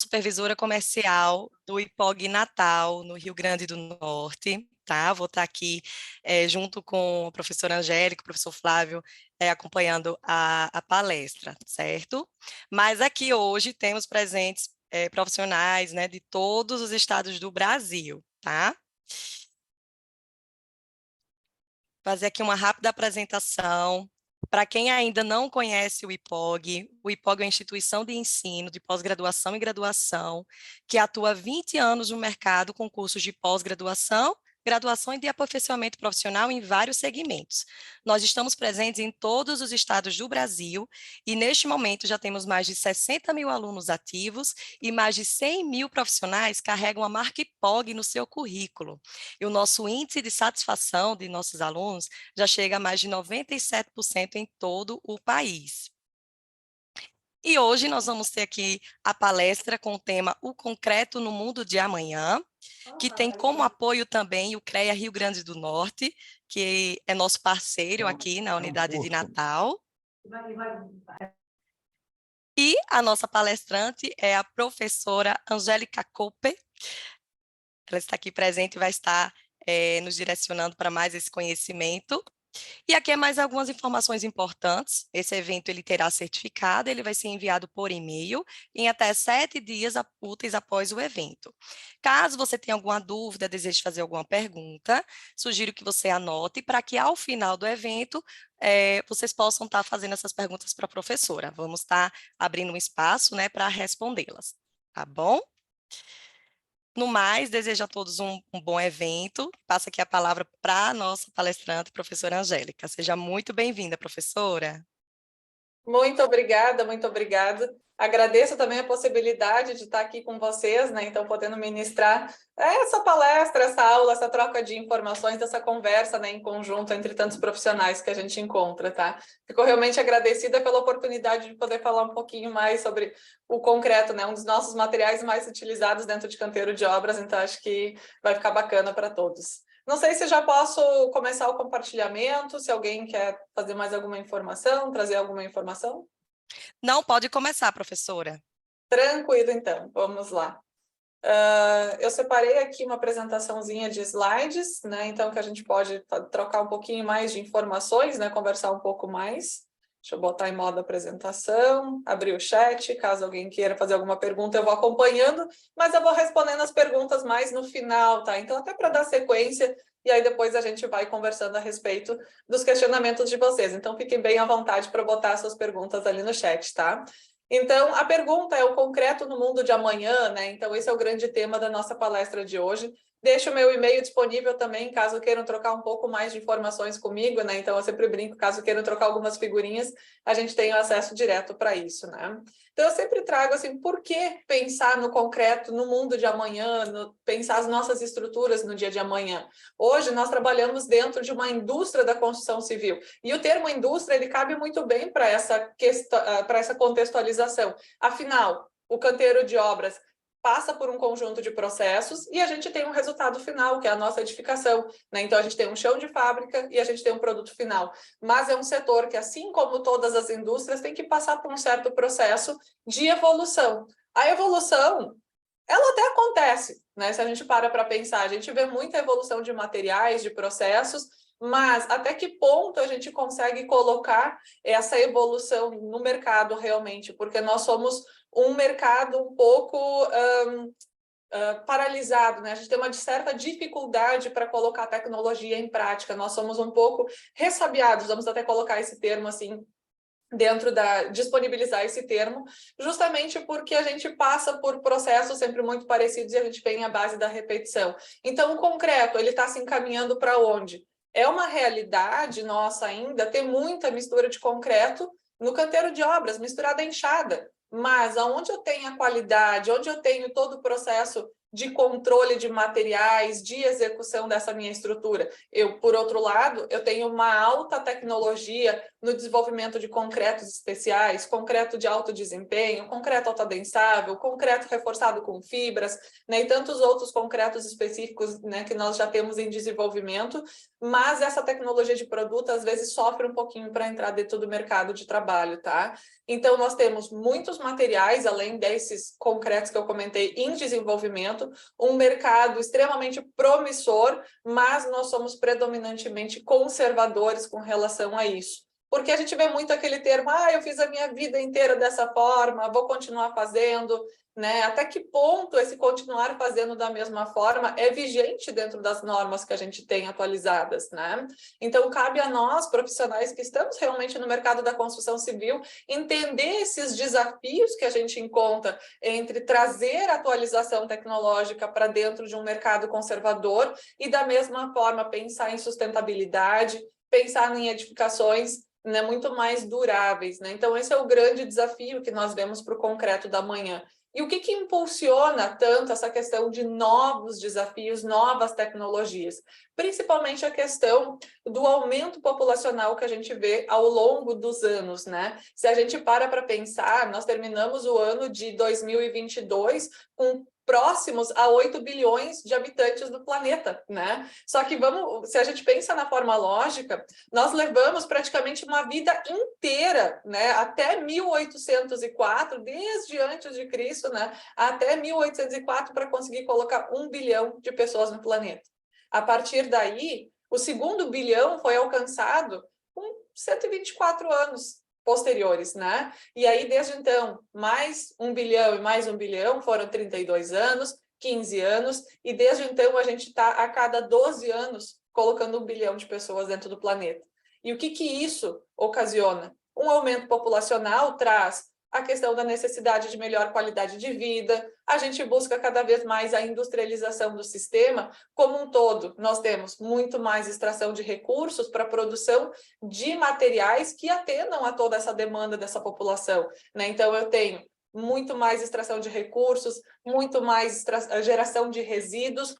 supervisora comercial do IPOG Natal, no Rio Grande do Norte, tá? Vou estar aqui junto com a professora Angélica, o professor Flávio, acompanhando a palestra, certo? Mas aqui hoje temos presentes profissionais, né, de todos os estados do Brasil, tá? Fazer aqui uma rápida apresentação. Para quem ainda não conhece o IPOG é uma instituição de ensino, de pós-graduação e graduação, que atua há 20 anos no mercado com cursos de pós-graduação, graduação e de aperfeiçoamento profissional em vários segmentos. Nós estamos presentes em todos os estados do Brasil e, neste momento, já temos mais de 60 mil alunos ativos e mais de 100 mil profissionais carregam a marca IPOG no seu currículo. E o nosso índice de satisfação de nossos alunos já chega a mais de 97% em todo o país. E hoje nós vamos ter aqui a palestra com o tema O Concreto no Mundo de Amanhã, que tem como apoio também o CREA Rio Grande do Norte, que é nosso parceiro aqui na unidade de Natal. E a nossa palestrante é a professora Angélica Cooper. Ela está aqui presente e vai estar nos direcionando para mais esse conhecimento. E aqui é mais algumas informações importantes. Esse evento ele terá certificado, ele vai ser enviado por e-mail em até 7 dias úteis após o evento. Caso você tenha alguma dúvida, deseje fazer alguma pergunta, sugiro que você anote para que ao final do evento vocês possam estar fazendo essas perguntas para a professora. Vamos estar abrindo um espaço, né, para respondê-las, tá bom? No mais, desejo a todos um bom evento. Passo aqui a palavra para a nossa palestrante, professora Angélica. Seja muito bem-vinda, professora. Muito obrigada, muito obrigada. Agradeço também a possibilidade de estar aqui com vocês, né? Então, podendo ministrar essa palestra, essa aula, essa troca de informações, essa conversa, né, em conjunto entre tantos profissionais que a gente encontra, tá? Fico realmente agradecida pela oportunidade de poder falar um pouquinho mais sobre o concreto, né? Um dos nossos materiais mais utilizados dentro de canteiro de obras, então acho que vai ficar bacana para todos. Não sei se já posso começar o compartilhamento, se alguém quer fazer mais alguma informação, trazer alguma informação. Não, pode começar, professora. Tranquilo, então, vamos lá. Eu separei aqui uma apresentaçãozinha de slides, né? Então, que a gente pode trocar um pouquinho mais de informações, né? Conversar um pouco mais. Deixa eu botar em modo apresentação, abrir o chat, caso alguém queira fazer alguma pergunta, eu vou acompanhando, mas eu vou respondendo as perguntas mais no final, tá? Então, até para dar sequência, e aí depois a gente vai conversando a respeito dos questionamentos de vocês. Então, fiquem bem à vontade para botar suas perguntas ali no chat, tá? Então, a pergunta é o concreto no mundo de amanhã, né? Então, esse é o grande tema da nossa palestra de hoje. Deixo o meu e-mail disponível também, caso queiram trocar um pouco mais de informações comigo, né? Então, eu sempre brinco, caso queiram trocar algumas figurinhas, a gente tem acesso direto para isso, né? Então, eu sempre trago, assim, por que pensar no concreto no mundo de amanhã, pensar as nossas estruturas no dia de amanhã? Hoje, nós trabalhamos dentro de uma indústria da construção civil, e o termo indústria, ele cabe muito bem para essa contextualização. Afinal, o canteiro de obras passa por um conjunto de processos e a gente tem um resultado final, que é a nossa edificação, né? Então, a gente tem um chão de fábrica e a gente tem um produto final. Mas é um setor que, assim como todas as indústrias, tem que passar por um certo processo de evolução. A evolução, ela até acontece, né? Se a gente para pensar, a gente vê muita evolução de materiais, de processos, mas até que ponto a gente consegue colocar essa evolução no mercado realmente? Porque nós somos um mercado um pouco paralisado, né? A gente tem uma certa dificuldade para colocar a tecnologia em prática. Nós somos um pouco ressabiados, vamos até colocar esse termo assim, disponibilizar esse termo, justamente porque a gente passa por processos sempre muito parecidos e a gente vem à base da repetição. Então, o concreto, ele está se encaminhando para onde? É uma realidade nossa ainda ter muita mistura de concreto no canteiro de obras, misturada à enxada, mas aonde eu tenho a qualidade, onde eu tenho todo o processo de controle de materiais, de execução dessa minha estrutura. Por outro lado, eu tenho uma alta tecnologia no desenvolvimento de concretos especiais, concreto de alto desempenho, concreto autoadensável, concreto reforçado com fibras, né, e tantos outros concretos específicos, né, que nós já temos em desenvolvimento, mas essa tecnologia de produto às vezes sofre um pouquinho para entrar dentro do mercado de trabalho, tá? Então nós temos muitos materiais, além desses concretos que eu comentei, em desenvolvimento, um mercado extremamente promissor, mas nós somos predominantemente conservadores com relação a isso. Porque a gente vê muito aquele termo, eu fiz a minha vida inteira dessa forma, vou continuar fazendo, né? Até que ponto esse continuar fazendo da mesma forma é vigente dentro das normas que a gente tem atualizadas, né? Então, cabe a nós, profissionais que estamos realmente no mercado da construção civil, entender esses desafios que a gente encontra entre trazer atualização tecnológica para dentro de um mercado conservador e, da mesma forma, pensar em sustentabilidade, pensar em edificações, né, muito mais duráveis, né? Então, esse é o grande desafio que nós vemos para o concreto da manhã. E o que impulsiona tanto essa questão de novos desafios, novas tecnologias? Principalmente a questão do aumento populacional que a gente vê ao longo dos anos, né? Se a gente para pensar, nós terminamos o ano de 2022 com próximos a 8 bilhões de habitantes do planeta, né? Só que se a gente pensa na forma lógica, nós levamos praticamente uma vida inteira, né? Até 1804, desde antes de Cristo, né? Até 1804 para conseguir colocar 1 bilhão de pessoas no planeta. A partir daí, o segundo bilhão foi alcançado com 124 anos posteriores, né? E aí, desde então, mais 1 bilhão e mais 1 bilhão, foram 32 anos, 15 anos, e desde então a gente está a cada 12 anos colocando 1 bilhão de pessoas dentro do planeta. E o que isso ocasiona? Um aumento populacional traz a questão da necessidade de melhor qualidade de vida, a gente busca cada vez mais a industrialização do sistema como um todo. Nós temos muito mais extração de recursos para a produção de materiais que atendam a toda essa demanda dessa população, né? Então, eu tenho muito mais extração de recursos, muito mais geração de resíduos,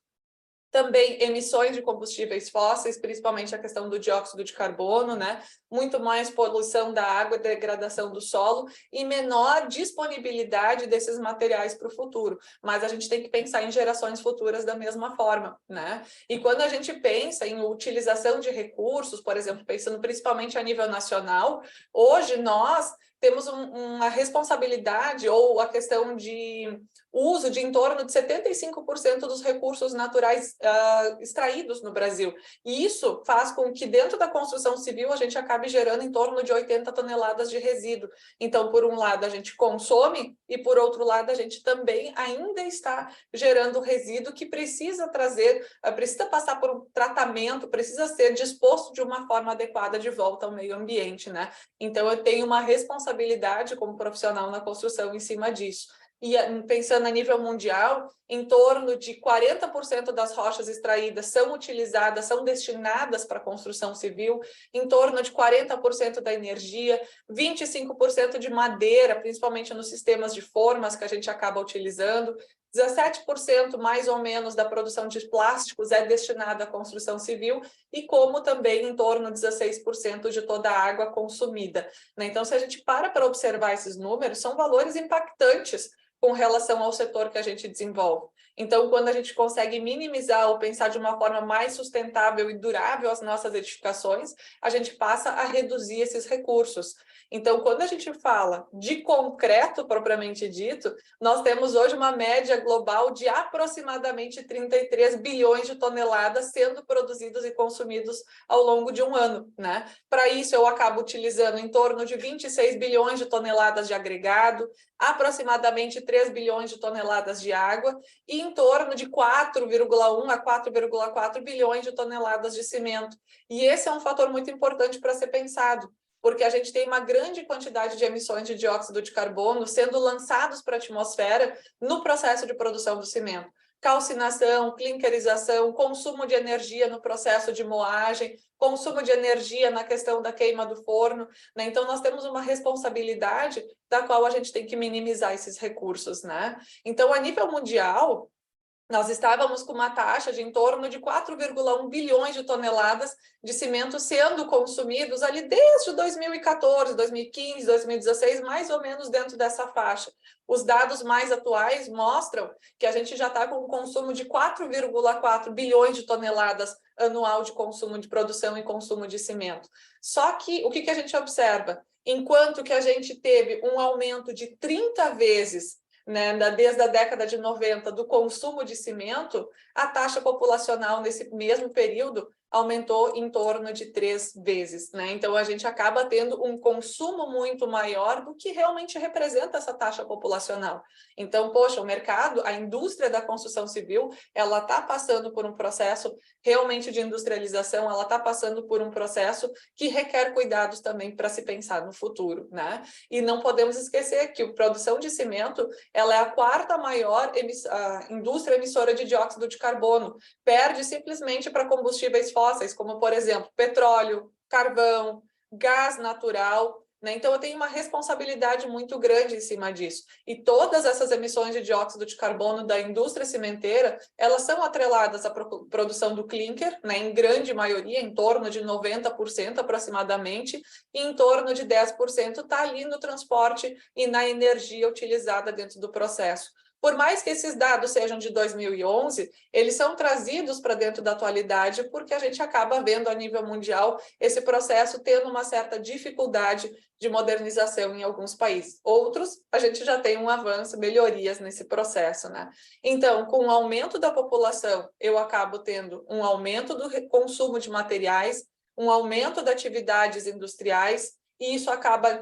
também emissões de combustíveis fósseis, principalmente a questão do dióxido de carbono, né? Muito mais poluição da água, degradação do solo e menor disponibilidade desses materiais para o futuro. Mas a gente tem que pensar em gerações futuras da mesma forma, né? E quando a gente pensa em utilização de recursos, por exemplo, pensando principalmente a nível nacional, hoje nós temos uma responsabilidade ou a questão de uso de em torno de 75% dos recursos naturais extraídos no Brasil. E isso faz com que dentro da construção civil a gente acabe gerando em torno de 80 toneladas de resíduo. Então, por um lado, a gente consome e, por outro lado, a gente também ainda está gerando resíduo que precisa precisa passar por um tratamento, precisa ser disposto de uma forma adequada de volta ao meio ambiente, né? Então, eu tenho uma responsabilidade como profissional na construção em cima disso. E pensando a nível mundial, em torno de 40% das rochas extraídas são utilizadas, são destinadas para a construção civil, em torno de 40% da energia, 25% de madeira, principalmente nos sistemas de formas que a gente acaba utilizando, 17% mais ou menos da produção de plásticos é destinada à construção civil e como também em torno de 16% de toda a água consumida, né? Então, se a gente para observar esses números, são valores impactantes com relação ao setor que a gente desenvolve. Então, quando a gente consegue minimizar ou pensar de uma forma mais sustentável e durável as nossas edificações, a gente passa a reduzir esses recursos. Então, quando a gente fala de concreto propriamente dito, nós temos hoje uma média global de aproximadamente 33 bilhões de toneladas sendo produzidos e consumidos ao longo de um ano, né? Para isso, eu acabo utilizando em torno de 26 bilhões de toneladas de agregado, aproximadamente 3 bilhões de toneladas de água e em torno de 4,1 a 4,4 bilhões de toneladas de cimento. E esse é um fator muito importante para ser pensado, porque a gente tem uma grande quantidade de emissões de dióxido de carbono sendo lançados para a atmosfera no processo de produção do cimento. Calcinação, clinkerização, consumo de energia no processo de moagem, consumo de energia na questão da queima do forno, né? Então, nós temos uma responsabilidade da qual a gente tem que minimizar esses recursos, né? Então, a nível mundial, nós estávamos com uma taxa de em torno de 4,1 bilhões de toneladas de cimento sendo consumidos ali desde 2014, 2015, 2016, mais ou menos dentro dessa faixa. Os dados mais atuais mostram que a gente já está com um consumo de 4,4 bilhões de toneladas anual de consumo de produção e consumo de cimento. Só que o que a gente observa? Enquanto que a gente teve um aumento de 30 vezes, né, desde a década de 90, do consumo de cimento, a taxa populacional nesse mesmo período aumentou em torno de 3 vezes, né? Então a gente acaba tendo um consumo muito maior do que realmente representa essa taxa populacional. Então, poxa, o mercado, a indústria da construção civil, ela está passando por um processo realmente de industrialização, ela está passando por um processo que requer cuidados também para se pensar no futuro, né? E não podemos esquecer que a produção de cimento, ela é a quarta maior indústria emissora de dióxido de carbono, perde simplesmente para combustíveis fósseis, como, por exemplo, petróleo, carvão, gás natural, né? Então, eu tenho uma responsabilidade muito grande em cima disso. E todas essas emissões de dióxido de carbono da indústria cimenteira, elas são atreladas à produção do clinker, né? Em grande maioria, em torno de 90% aproximadamente, e em torno de 10% está ali no transporte e na energia utilizada dentro do processo. Por mais que esses dados sejam de 2011, eles são trazidos para dentro da atualidade porque a gente acaba vendo a nível mundial esse processo tendo uma certa dificuldade de modernização em alguns países. Outros, a gente já tem um avanço, melhorias nesse processo, né? Então, com o aumento da população, eu acabo tendo um aumento do consumo de materiais, um aumento de atividades industriais, e isso acaba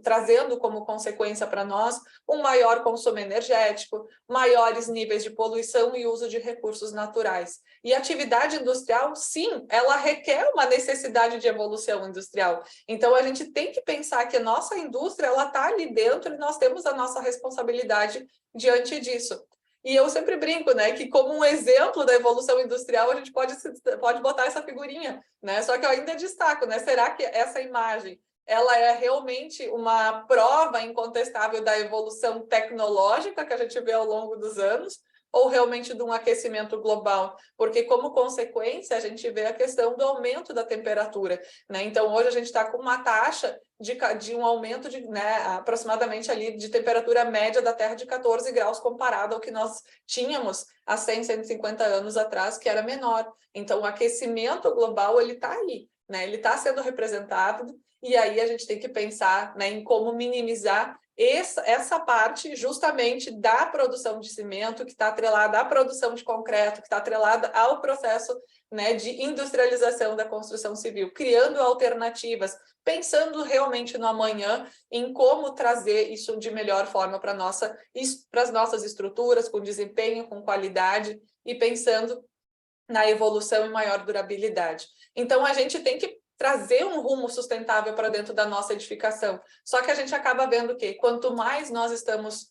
trazendo como consequência para nós um maior consumo energético, maiores níveis de poluição e uso de recursos naturais. E a atividade industrial, sim, ela requer uma necessidade de evolução industrial. Então, a gente tem que pensar que a nossa indústria ela está ali dentro e nós temos a nossa responsabilidade diante disso. E eu sempre brinco, né, que como um exemplo da evolução industrial, a gente pode botar essa figurinha, né? Só que eu ainda destaco, né? Será que essa imagem ela é realmente uma prova incontestável da evolução tecnológica que a gente vê ao longo dos anos, ou realmente de um aquecimento global? Porque, como consequência, a gente vê a questão do aumento da temperatura, né? Então, hoje a gente está com uma taxa de um aumento de, né, aproximadamente ali de temperatura média da Terra de 14 graus comparado ao que nós tínhamos há 100, 150 anos atrás, que era menor. Então, o aquecimento global, ele está aí, né? Ele está sendo representado, e aí a gente tem que pensar, né, em como minimizar essa parte justamente da produção de cimento, que está atrelada à produção de concreto, que está atrelada ao processo, né, de industrialização da construção civil, criando alternativas, pensando realmente no amanhã, em como trazer isso de melhor forma para as nossas estruturas, com desempenho, com qualidade, e pensando na evolução e maior durabilidade. Então, a gente tem que trazer um rumo sustentável para dentro da nossa edificação. Só que a gente acaba vendo que quanto mais nós estamos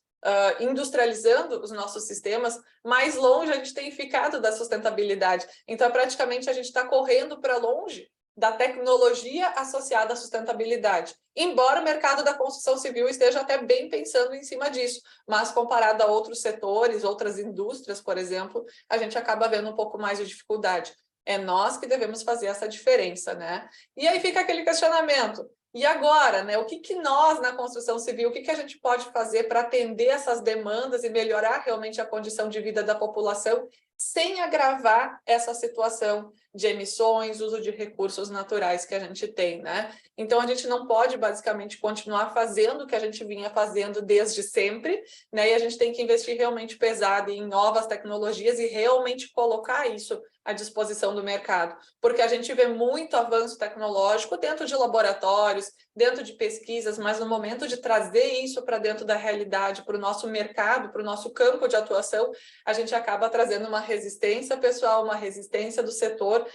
industrializando os nossos sistemas, mais longe a gente tem ficado da sustentabilidade. Então, praticamente, a gente está correndo para longe da tecnologia associada à sustentabilidade. Embora o mercado da construção civil esteja até bem pensando em cima disso, mas comparado a outros setores, outras indústrias, por exemplo, a gente acaba vendo um pouco mais de dificuldade. É nós que devemos fazer essa diferença, né? E aí fica aquele questionamento. E agora, né? O que nós, na construção civil, o que a gente pode fazer para atender essas demandas e melhorar realmente a condição de vida da população sem agravar essa situação de emissões, uso de recursos naturais que a gente tem, né? Então, a gente não pode, basicamente, continuar fazendo o que a gente vinha fazendo desde sempre, né? E a gente tem que investir realmente pesado em novas tecnologias e realmente colocar isso à disposição do mercado, porque a gente vê muito avanço tecnológico dentro de laboratórios, dentro de pesquisas, mas no momento de trazer isso para dentro da realidade, para o nosso mercado, para o nosso campo de atuação, a gente acaba trazendo uma resistência pessoal, uma resistência do setor,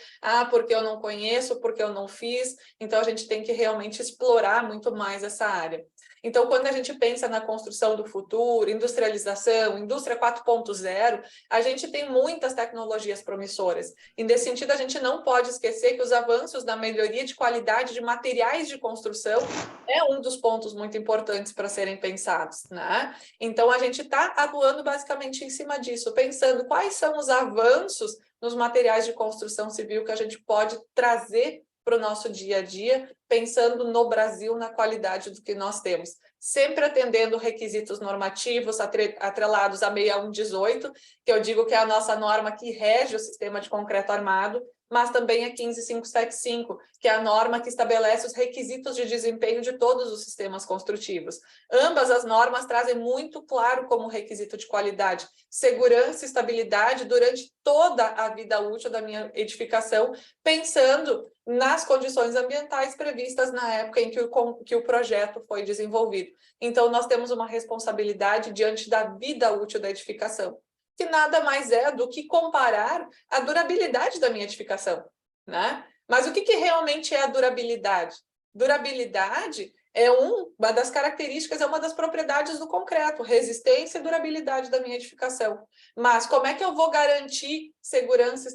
porque eu não conheço, porque eu não fiz. Então, a gente tem que realmente explorar muito mais essa área. Então, quando a gente pensa na construção do futuro, industrialização, indústria 4.0, a gente tem muitas tecnologias promissoras. E, nesse sentido, a gente não pode esquecer que os avanços na melhoria de qualidade de materiais de construção é um dos pontos muito importantes para serem pensados, né? Então, a gente está atuando basicamente em cima disso, pensando quais são os avanços nos materiais de construção civil que a gente pode trazer para o nosso dia a dia, pensando no Brasil, na qualidade do que nós temos. Sempre atendendo requisitos normativos atrelados a 6118, que eu digo que é a nossa norma que rege o sistema de concreto armado, mas também a 15575, que é a norma que estabelece os requisitos de desempenho de todos os sistemas construtivos. Ambas as normas trazem muito claro como requisito de qualidade, segurança e estabilidade durante toda a vida útil da minha edificação, pensando nas condições ambientais previstas na época em que o projeto foi desenvolvido. Então, nós temos uma responsabilidade diante da vida útil da edificação, que nada mais é do que comparar a durabilidade da minha edificação, né? Mas o que realmente é a durabilidade? Durabilidade é uma das características, é uma das propriedades do concreto, resistência e durabilidade da minha edificação. Mas como é que eu vou garantir segurança,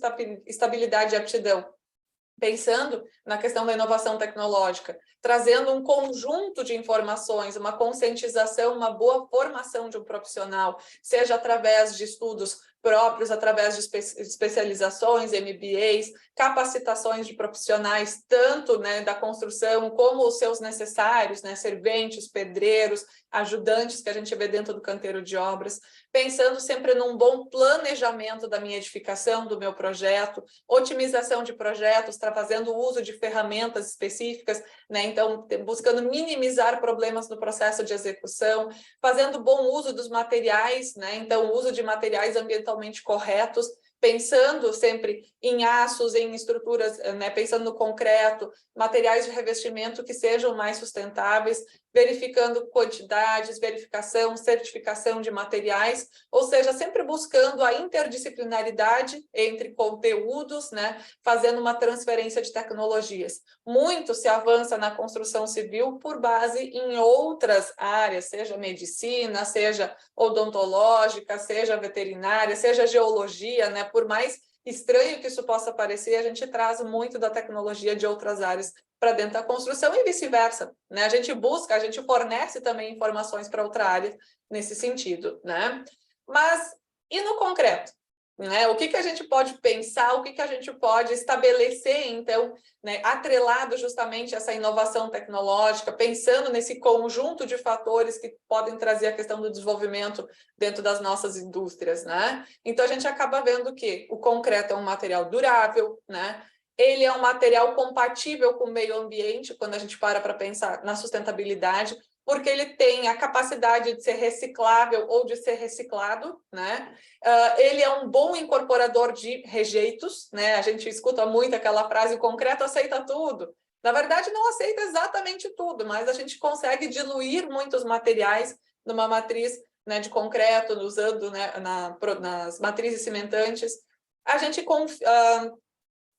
estabilidade e aptidão? Pensando na questão da inovação tecnológica, trazendo um conjunto de informações, uma conscientização, uma boa formação de um profissional, seja através de estudos próprios, através de especializações, MBAs, capacitações de profissionais, tanto, né, da construção, como os seus necessários, né, serventes, pedreiros, ajudantes que a gente vê dentro do canteiro de obras, pensando sempre num bom planejamento da minha edificação, do meu projeto, otimização de projetos, fazendo uso de ferramentas específicas, né? Então, buscando minimizar problemas no processo de execução, fazendo bom uso dos materiais, né? Então, uso de materiais ambientalmente corretos, pensando sempre em aços, em estruturas, né? Pensando no concreto, materiais de revestimento que sejam mais sustentáveis, verificando quantidades, verificação, certificação de materiais, ou seja, sempre buscando a interdisciplinaridade entre conteúdos, né, fazendo uma transferência de tecnologias. Muito se avança na construção civil por base em outras áreas, seja medicina, seja odontológica, seja veterinária, seja geologia, né, por mais estranho que isso possa parecer, a gente traz muito da tecnologia de outras áreas para dentro da construção e vice-versa, né? A gente busca, a gente fornece também informações para outra área nesse sentido, né? Mas e no concreto? Né? O que a gente pode pensar, o que a gente pode estabelecer, então, né, atrelado justamente a essa inovação tecnológica, pensando nesse conjunto de fatores que podem trazer a questão do desenvolvimento dentro das nossas indústrias, né? Então, a gente acaba vendo que o concreto é um material durável, né? Ele é um material compatível com o meio ambiente, quando a gente para pensar na sustentabilidade, porque ele tem a capacidade de ser reciclável ou de ser reciclado, né? Ele é um bom incorporador de rejeitos, né? A gente escuta muito aquela frase, o concreto aceita tudo. Na verdade, não aceita exatamente tudo, mas a gente consegue diluir muitos materiais numa matriz, né, de concreto, usando, né, nas matrizes cimentantes. A gente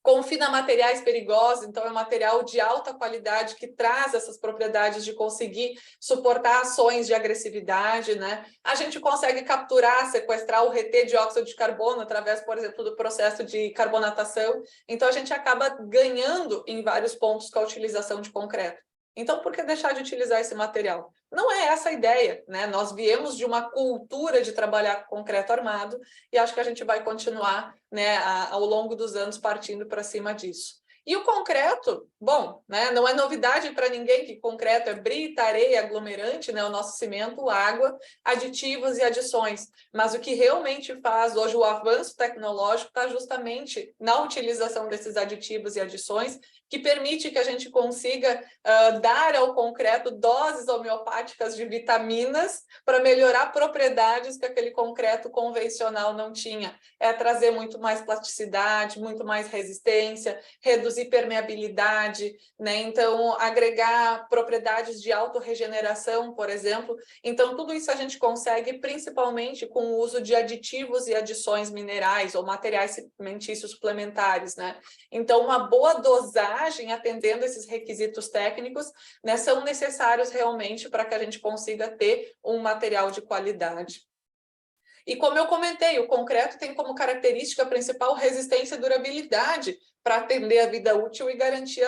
confina materiais perigosos, então é um material de alta qualidade que traz essas propriedades de conseguir suportar ações de agressividade, né? A gente consegue capturar, sequestrar ou reter dióxido de carbono através, por exemplo, do processo de carbonatação. Então, a gente acaba ganhando em vários pontos com a utilização de concreto. Então, por que deixar de utilizar esse material? Não é essa a ideia, né? Nós viemos de uma cultura de trabalhar com concreto armado e acho que a gente vai continuar, né, ao longo dos anos partindo para cima disso. E o concreto, bom, né, não é novidade para ninguém que concreto é brita, areia, aglomerante, né, o nosso cimento, água, aditivos e adições. Mas o que realmente faz hoje o avanço tecnológico está justamente na utilização desses aditivos e adições, que permite que a gente consiga dar ao concreto doses homeopáticas de vitaminas para melhorar propriedades que aquele concreto convencional não tinha. É trazer muito mais plasticidade, muito mais resistência, reduzir reduzir permeabilidade, né? Então, agregar propriedades de autorregeneração, por exemplo. Então, tudo isso a gente consegue principalmente com o uso de aditivos e adições minerais ou materiais cimentícios suplementares, né? Então, uma boa dosagem atendendo esses requisitos técnicos, né, são necessários realmente para que a gente consiga ter um material de qualidade. E como eu comentei, o concreto tem como característica principal resistência e durabilidade para atender a vida útil e garantir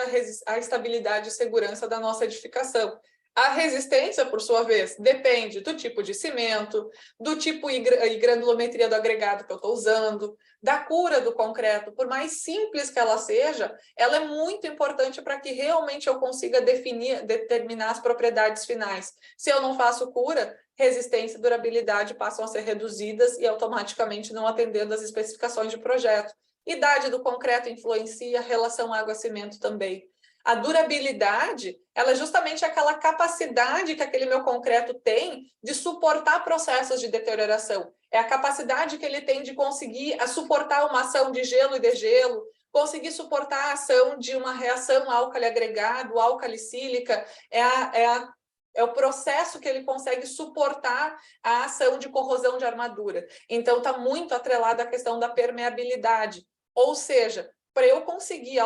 a estabilidade e segurança da nossa edificação. A resistência, por sua vez, depende do tipo de cimento, do tipo e granulometria do agregado que eu estou usando, da cura do concreto. Por mais simples que ela seja, ela é muito importante para que realmente eu consiga determinar as propriedades finais. Se eu não faço cura, resistência e durabilidade passam a ser reduzidas e automaticamente não atendendo às especificações de projeto. Idade do concreto influencia, relação água-cimento também. A durabilidade, ela é justamente aquela capacidade que aquele meu concreto tem de suportar processos de deterioração. É a capacidade que ele tem de conseguir suportar uma ação de gelo e degelo, conseguir suportar a ação de uma reação álcali agregado, álcali-sílica, é o processo que ele consegue suportar a ação de corrosão de armadura. Então, está muito atrelado à questão da permeabilidade. Ou seja, para eu conseguir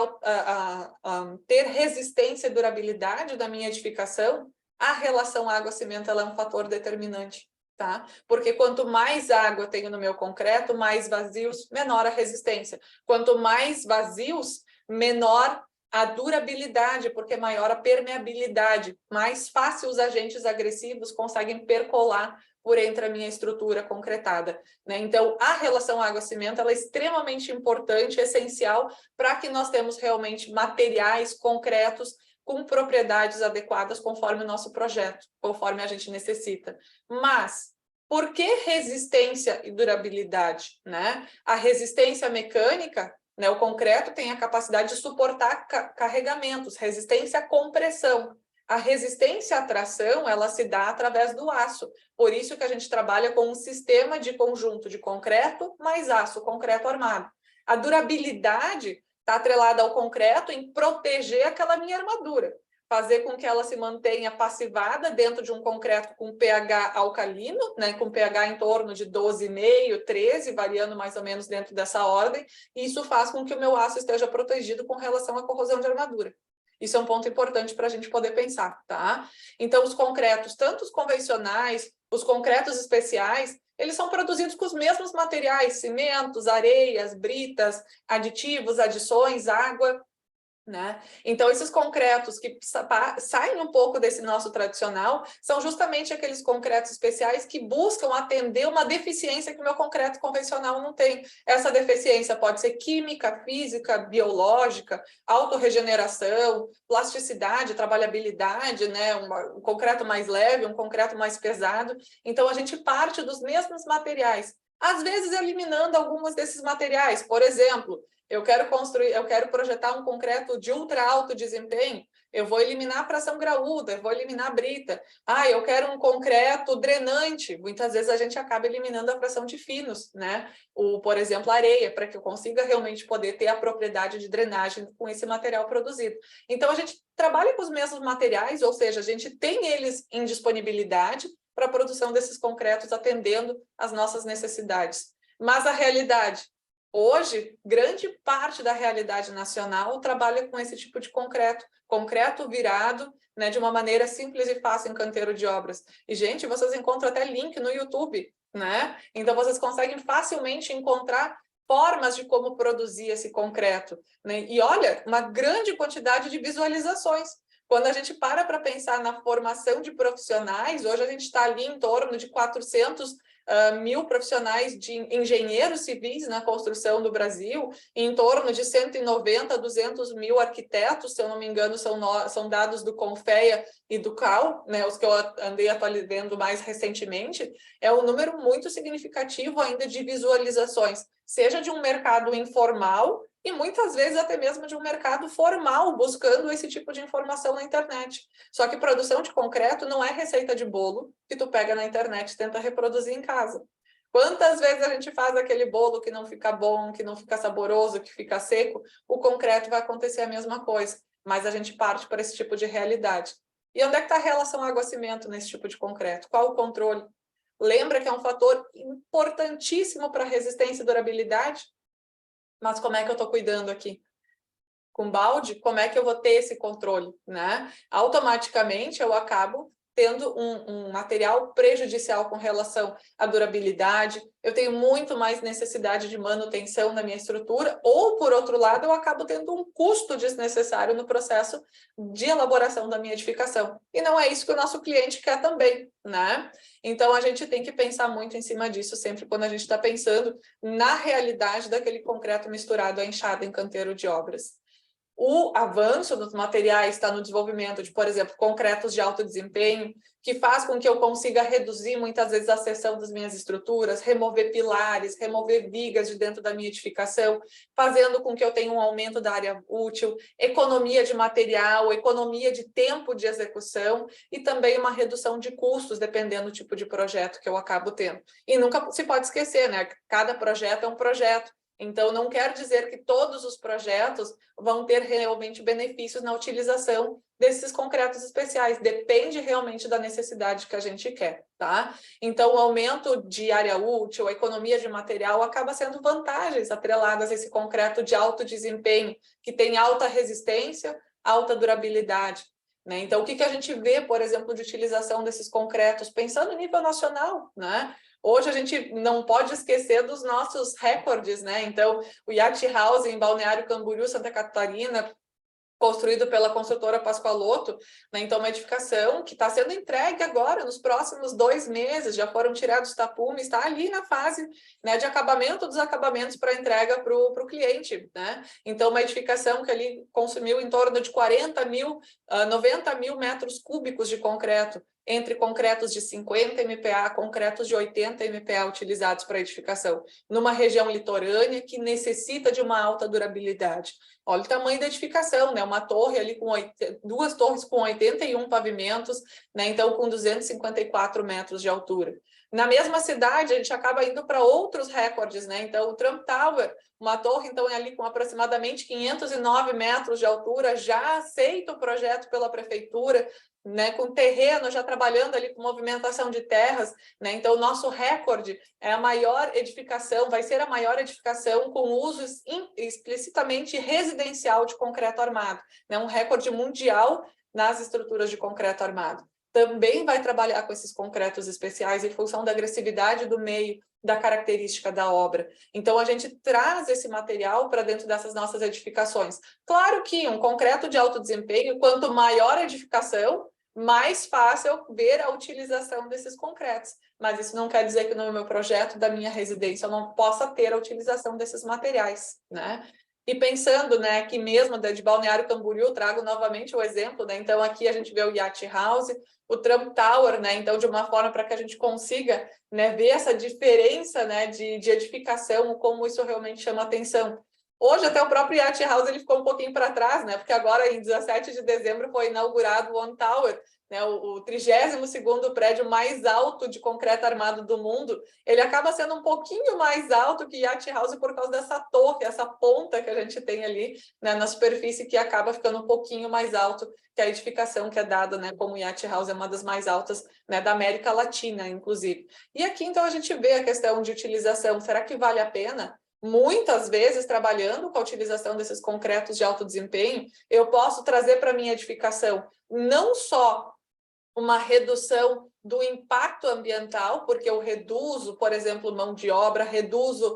ter resistência e durabilidade da minha edificação, a relação água-cimento é um fator determinante, tá? Porque quanto mais água eu tenho no meu concreto, mais vazios, menor a resistência. Quanto mais vazios, menor a durabilidade, porque maior a permeabilidade. Mais fácil os agentes agressivos conseguem percolar por entre a minha estrutura concretada, né? Então, a relação água-cimento ela é extremamente importante, essencial, para que nós temos realmente materiais concretos com propriedades adequadas conforme o nosso projeto, conforme a gente necessita. Mas, por que resistência e durabilidade, né? A resistência mecânica, né, o concreto tem a capacidade de suportar carregamentos, resistência à compressão. A resistência à tração, ela se dá através do aço. Por isso que a gente trabalha com um sistema de conjunto de concreto mais aço, concreto armado. A durabilidade está atrelada ao concreto em proteger aquela minha armadura, fazer com que ela se mantenha passivada dentro de um concreto com pH alcalino, né, com pH em torno de 12,5, 13, variando mais ou menos dentro dessa ordem, e isso faz com que o meu aço esteja protegido com relação à corrosão de armadura. Isso é um ponto importante para a gente poder pensar, tá? Então, os concretos, tanto os convencionais, os concretos especiais, eles são produzidos com os mesmos materiais, cimentos, areias, britas, aditivos, adições, água, né? Então, esses concretos que saem um pouco desse nosso tradicional são justamente aqueles concretos especiais que buscam atender uma deficiência que o meu concreto convencional não tem. Essa deficiência pode ser química, física, biológica, autorregeneração, plasticidade, trabalhabilidade, né? Um concreto mais leve, um concreto mais pesado. Então, a gente parte dos mesmos materiais, às vezes eliminando alguns desses materiais. Por exemplo, eu quero projetar um concreto de ultra alto desempenho, eu vou eliminar a fração graúda, eu vou eliminar a brita. Eu quero um concreto drenante, muitas vezes a gente acaba eliminando a fração de finos, né? Por exemplo, areia, para que eu consiga realmente poder ter a propriedade de drenagem com esse material produzido. Então, a gente trabalha com os mesmos materiais, ou seja, a gente tem eles em disponibilidade para a produção desses concretos, atendendo às nossas necessidades. Mas a realidade, hoje, grande parte da realidade nacional trabalha com esse tipo de concreto virado, né, de uma maneira simples e fácil em canteiro de obras. E, gente, vocês encontram até link no YouTube, né? Então, vocês conseguem facilmente encontrar formas de como produzir esse concreto, né? E olha, uma grande quantidade de visualizações. Quando a gente para pensar na formação de profissionais, hoje a gente está ali em torno de 400 mil profissionais de engenheiros civis na construção do Brasil, em torno de 190, 200 mil arquitetos, se eu não me engano, são dados do Confea e do CAL, né, os que eu andei atualizando mais recentemente. É um número muito significativo ainda de visualizações, seja de um mercado informal e muitas vezes até mesmo de um mercado formal, buscando esse tipo de informação na internet. Só que produção de concreto não é receita de bolo que tu pega na internet e tenta reproduzir em casa. Quantas vezes a gente faz aquele bolo que não fica bom, que não fica saboroso, que fica seco? O concreto vai acontecer a mesma coisa, mas a gente parte para esse tipo de realidade. E onde é que está a relação água-cimento nesse tipo de concreto? Qual o controle? Lembra que é um fator importantíssimo para resistência e durabilidade? Mas como é que eu estou cuidando aqui? Com balde, como é que eu vou ter esse controle, né? Automaticamente eu acabo tendo um material prejudicial com relação à durabilidade, eu tenho muito mais necessidade de manutenção na minha estrutura, ou, por outro lado, eu acabo tendo um custo desnecessário no processo de elaboração da minha edificação. E não é isso que o nosso cliente quer também, né? Então, a gente tem que pensar muito em cima disso sempre quando a gente está pensando na realidade daquele concreto misturado à enxada em canteiro de obras. O avanço dos materiais está no desenvolvimento de, por exemplo, concretos de alto desempenho, que faz com que eu consiga reduzir muitas vezes a seção das minhas estruturas, remover pilares, remover vigas de dentro da minha edificação, fazendo com que eu tenha um aumento da área útil, economia de material, economia de tempo de execução e também uma redução de custos, dependendo do tipo de projeto que eu acabo tendo. E nunca se pode esquecer, né? Cada projeto é um projeto. Então, não quer dizer que todos os projetos vão ter realmente benefícios na utilização desses concretos especiais. Depende realmente da necessidade que a gente quer, tá? Então, o aumento de área útil, a economia de material, acaba sendo vantagens atreladas a esse concreto de alto desempenho, que tem alta resistência, alta durabilidade. Né? Então, o que a gente vê, por exemplo, de utilização desses concretos, pensando em nível nacional, né? Hoje a gente não pode esquecer dos nossos recordes, né? Então, o Yacht House em Balneário Camboriú, Santa Catarina, construído pela construtora Pascoaloto, né? Então, uma edificação que está sendo entregue agora, nos próximos 2 meses, já foram tirados os tapumes, está ali na fase, né, de acabamento dos acabamentos para entrega para o cliente, né? Então, uma edificação que ali consumiu em torno de 90 mil metros cúbicos de concreto, entre concretos de 50 MPa, concretos de 80 MPa utilizados para edificação, numa região litorânea que necessita de uma alta durabilidade. Olha o tamanho da edificação, né? Uma torre ali com 2 torres com 81 pavimentos, né? Então com 254 metros de altura. Na mesma cidade, a gente acaba indo para outros recordes, né? Então o Trump Tower, uma torre então ali com aproximadamente 509 metros de altura, já aceita o projeto pela prefeitura, né, com terreno, já trabalhando ali com movimentação de terras, né? Então o nosso recorde é a maior edificação, vai ser a maior edificação com uso explicitamente residencial de concreto armado, né? Um recorde mundial nas estruturas de concreto armado. Também vai trabalhar com esses concretos especiais em função da agressividade do meio, da característica da obra. Então, a gente traz esse material para dentro dessas nossas edificações. Claro que um concreto de alto desempenho, quanto maior a edificação, mais fácil ver a utilização desses concretos. Mas isso não quer dizer que no meu projeto da minha residência eu não possa ter a utilização desses materiais, né? E pensando, né, que mesmo de Balneário Camboriú, trago novamente o exemplo, né? Então aqui a gente vê o Yacht House, o Trump Tower, né? Então de uma forma para que a gente consiga, né, ver essa diferença, né, de edificação, como isso realmente chama atenção. Hoje, até o próprio Yacht House ele ficou um pouquinho para trás, né? Porque agora, em 17 de dezembro, foi inaugurado o One Tower, né? O 32º prédio mais alto de concreto armado do mundo. Ele acaba sendo um pouquinho mais alto que Yacht House por causa dessa torre, essa ponta que a gente tem ali, né, na superfície, que acaba ficando um pouquinho mais alto que a edificação que é dada, né? Como o Yacht House é uma das mais altas, né, da América Latina, inclusive. E aqui, então, a gente vê a questão de utilização. Será que vale a pena? Muitas vezes, trabalhando com a utilização desses concretos de alto desempenho, eu posso trazer para a minha edificação não só uma redução do impacto ambiental, porque eu reduzo, por exemplo, mão de obra, reduzo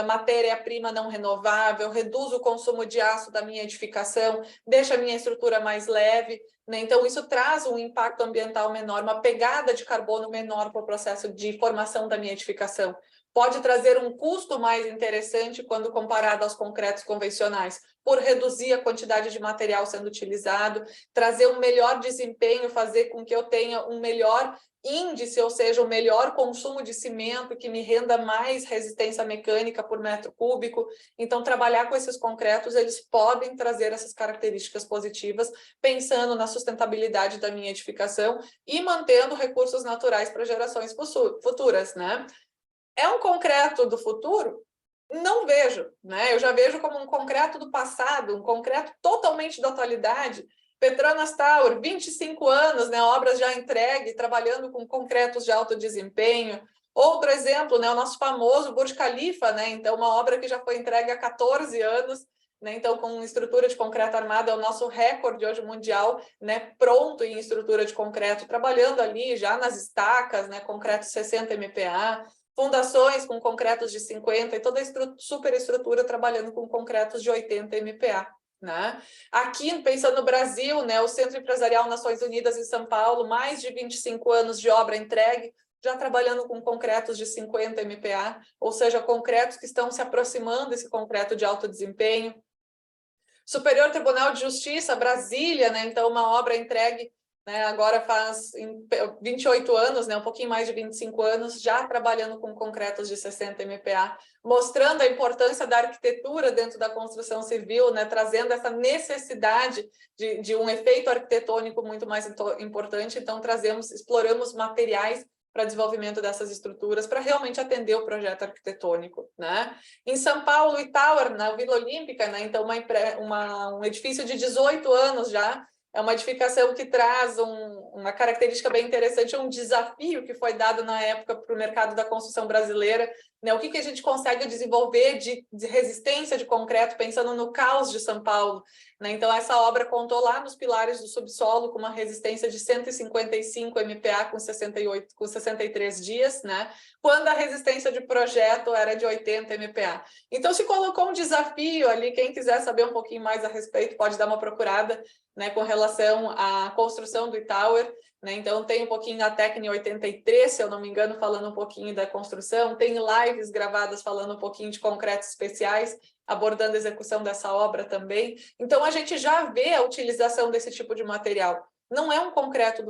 matéria-prima não renovável, reduzo o consumo de aço da minha edificação, deixa a minha estrutura mais leve, né? Então, isso traz um impacto ambiental menor, uma pegada de carbono menor para o processo de formação da minha edificação. Pode trazer um custo mais interessante quando comparado aos concretos convencionais, por reduzir a quantidade de material sendo utilizado, trazer um melhor desempenho, fazer com que eu tenha um melhor índice, ou seja, um melhor consumo de cimento, que me renda mais resistência mecânica por metro cúbico. Então, trabalhar com esses concretos, eles podem trazer essas características positivas, pensando na sustentabilidade da minha edificação e mantendo recursos naturais para gerações futuras, né? É um concreto do futuro? Não vejo, né? Eu já vejo como um concreto do passado, um concreto totalmente da atualidade. Petronas Tower, 25 anos, né? Obras já entregue, trabalhando com concretos de alto desempenho. Outro exemplo, né? O nosso famoso Burj Khalifa, né? Então, uma obra que já foi entregue há 14 anos, né? Então, com estrutura de concreto armado, é o nosso recorde hoje mundial, né? Pronto em estrutura de concreto, trabalhando ali já nas estacas, né? Concreto 60 MPa, fundações com concretos de 50 e toda a superestrutura trabalhando com concretos de 80 MPa. Né? Aqui, pensando no Brasil, né, o Centro Empresarial Nações Unidas em São Paulo, mais de 25 anos de obra entregue, já trabalhando com concretos de 50 MPa, ou seja, concretos que estão se aproximando desse concreto de alto desempenho. Superior Tribunal de Justiça, Brasília, né, então uma obra entregue, né, agora faz 28 anos, né, um pouquinho mais de 25 anos, já trabalhando com concretos de 60 MPa, mostrando a importância da arquitetura dentro da construção civil, né, trazendo essa necessidade de um efeito arquitetônico muito mais importante. Então, exploramos materiais para desenvolvimento dessas estruturas, para realmente atender o projeto arquitetônico, né? Em São Paulo, e Tower, na Vila Olímpica, né? Então, um edifício de 18 anos já, é uma edificação que traz uma característica bem interessante, um desafio que foi dado na época para o mercado da construção brasileira, né? O que a gente consegue desenvolver de resistência de concreto, pensando no caos de São Paulo, né? Então, essa obra contou lá nos pilares do subsolo com uma resistência de 155 MPa com 63 dias, né? Quando a resistência de projeto era de 80 MPa. Então, se colocou um desafio ali, quem quiser saber um pouquinho mais a respeito, pode dar uma procurada, né, com relação à construção do e-Tower, né? Então, tem um pouquinho da técnica 83, se eu não me engano, falando um pouquinho da construção, tem lives gravadas falando um pouquinho de concretos especiais, abordando a execução dessa obra também. Então, a gente já vê a utilização desse tipo de material. Não é um concreto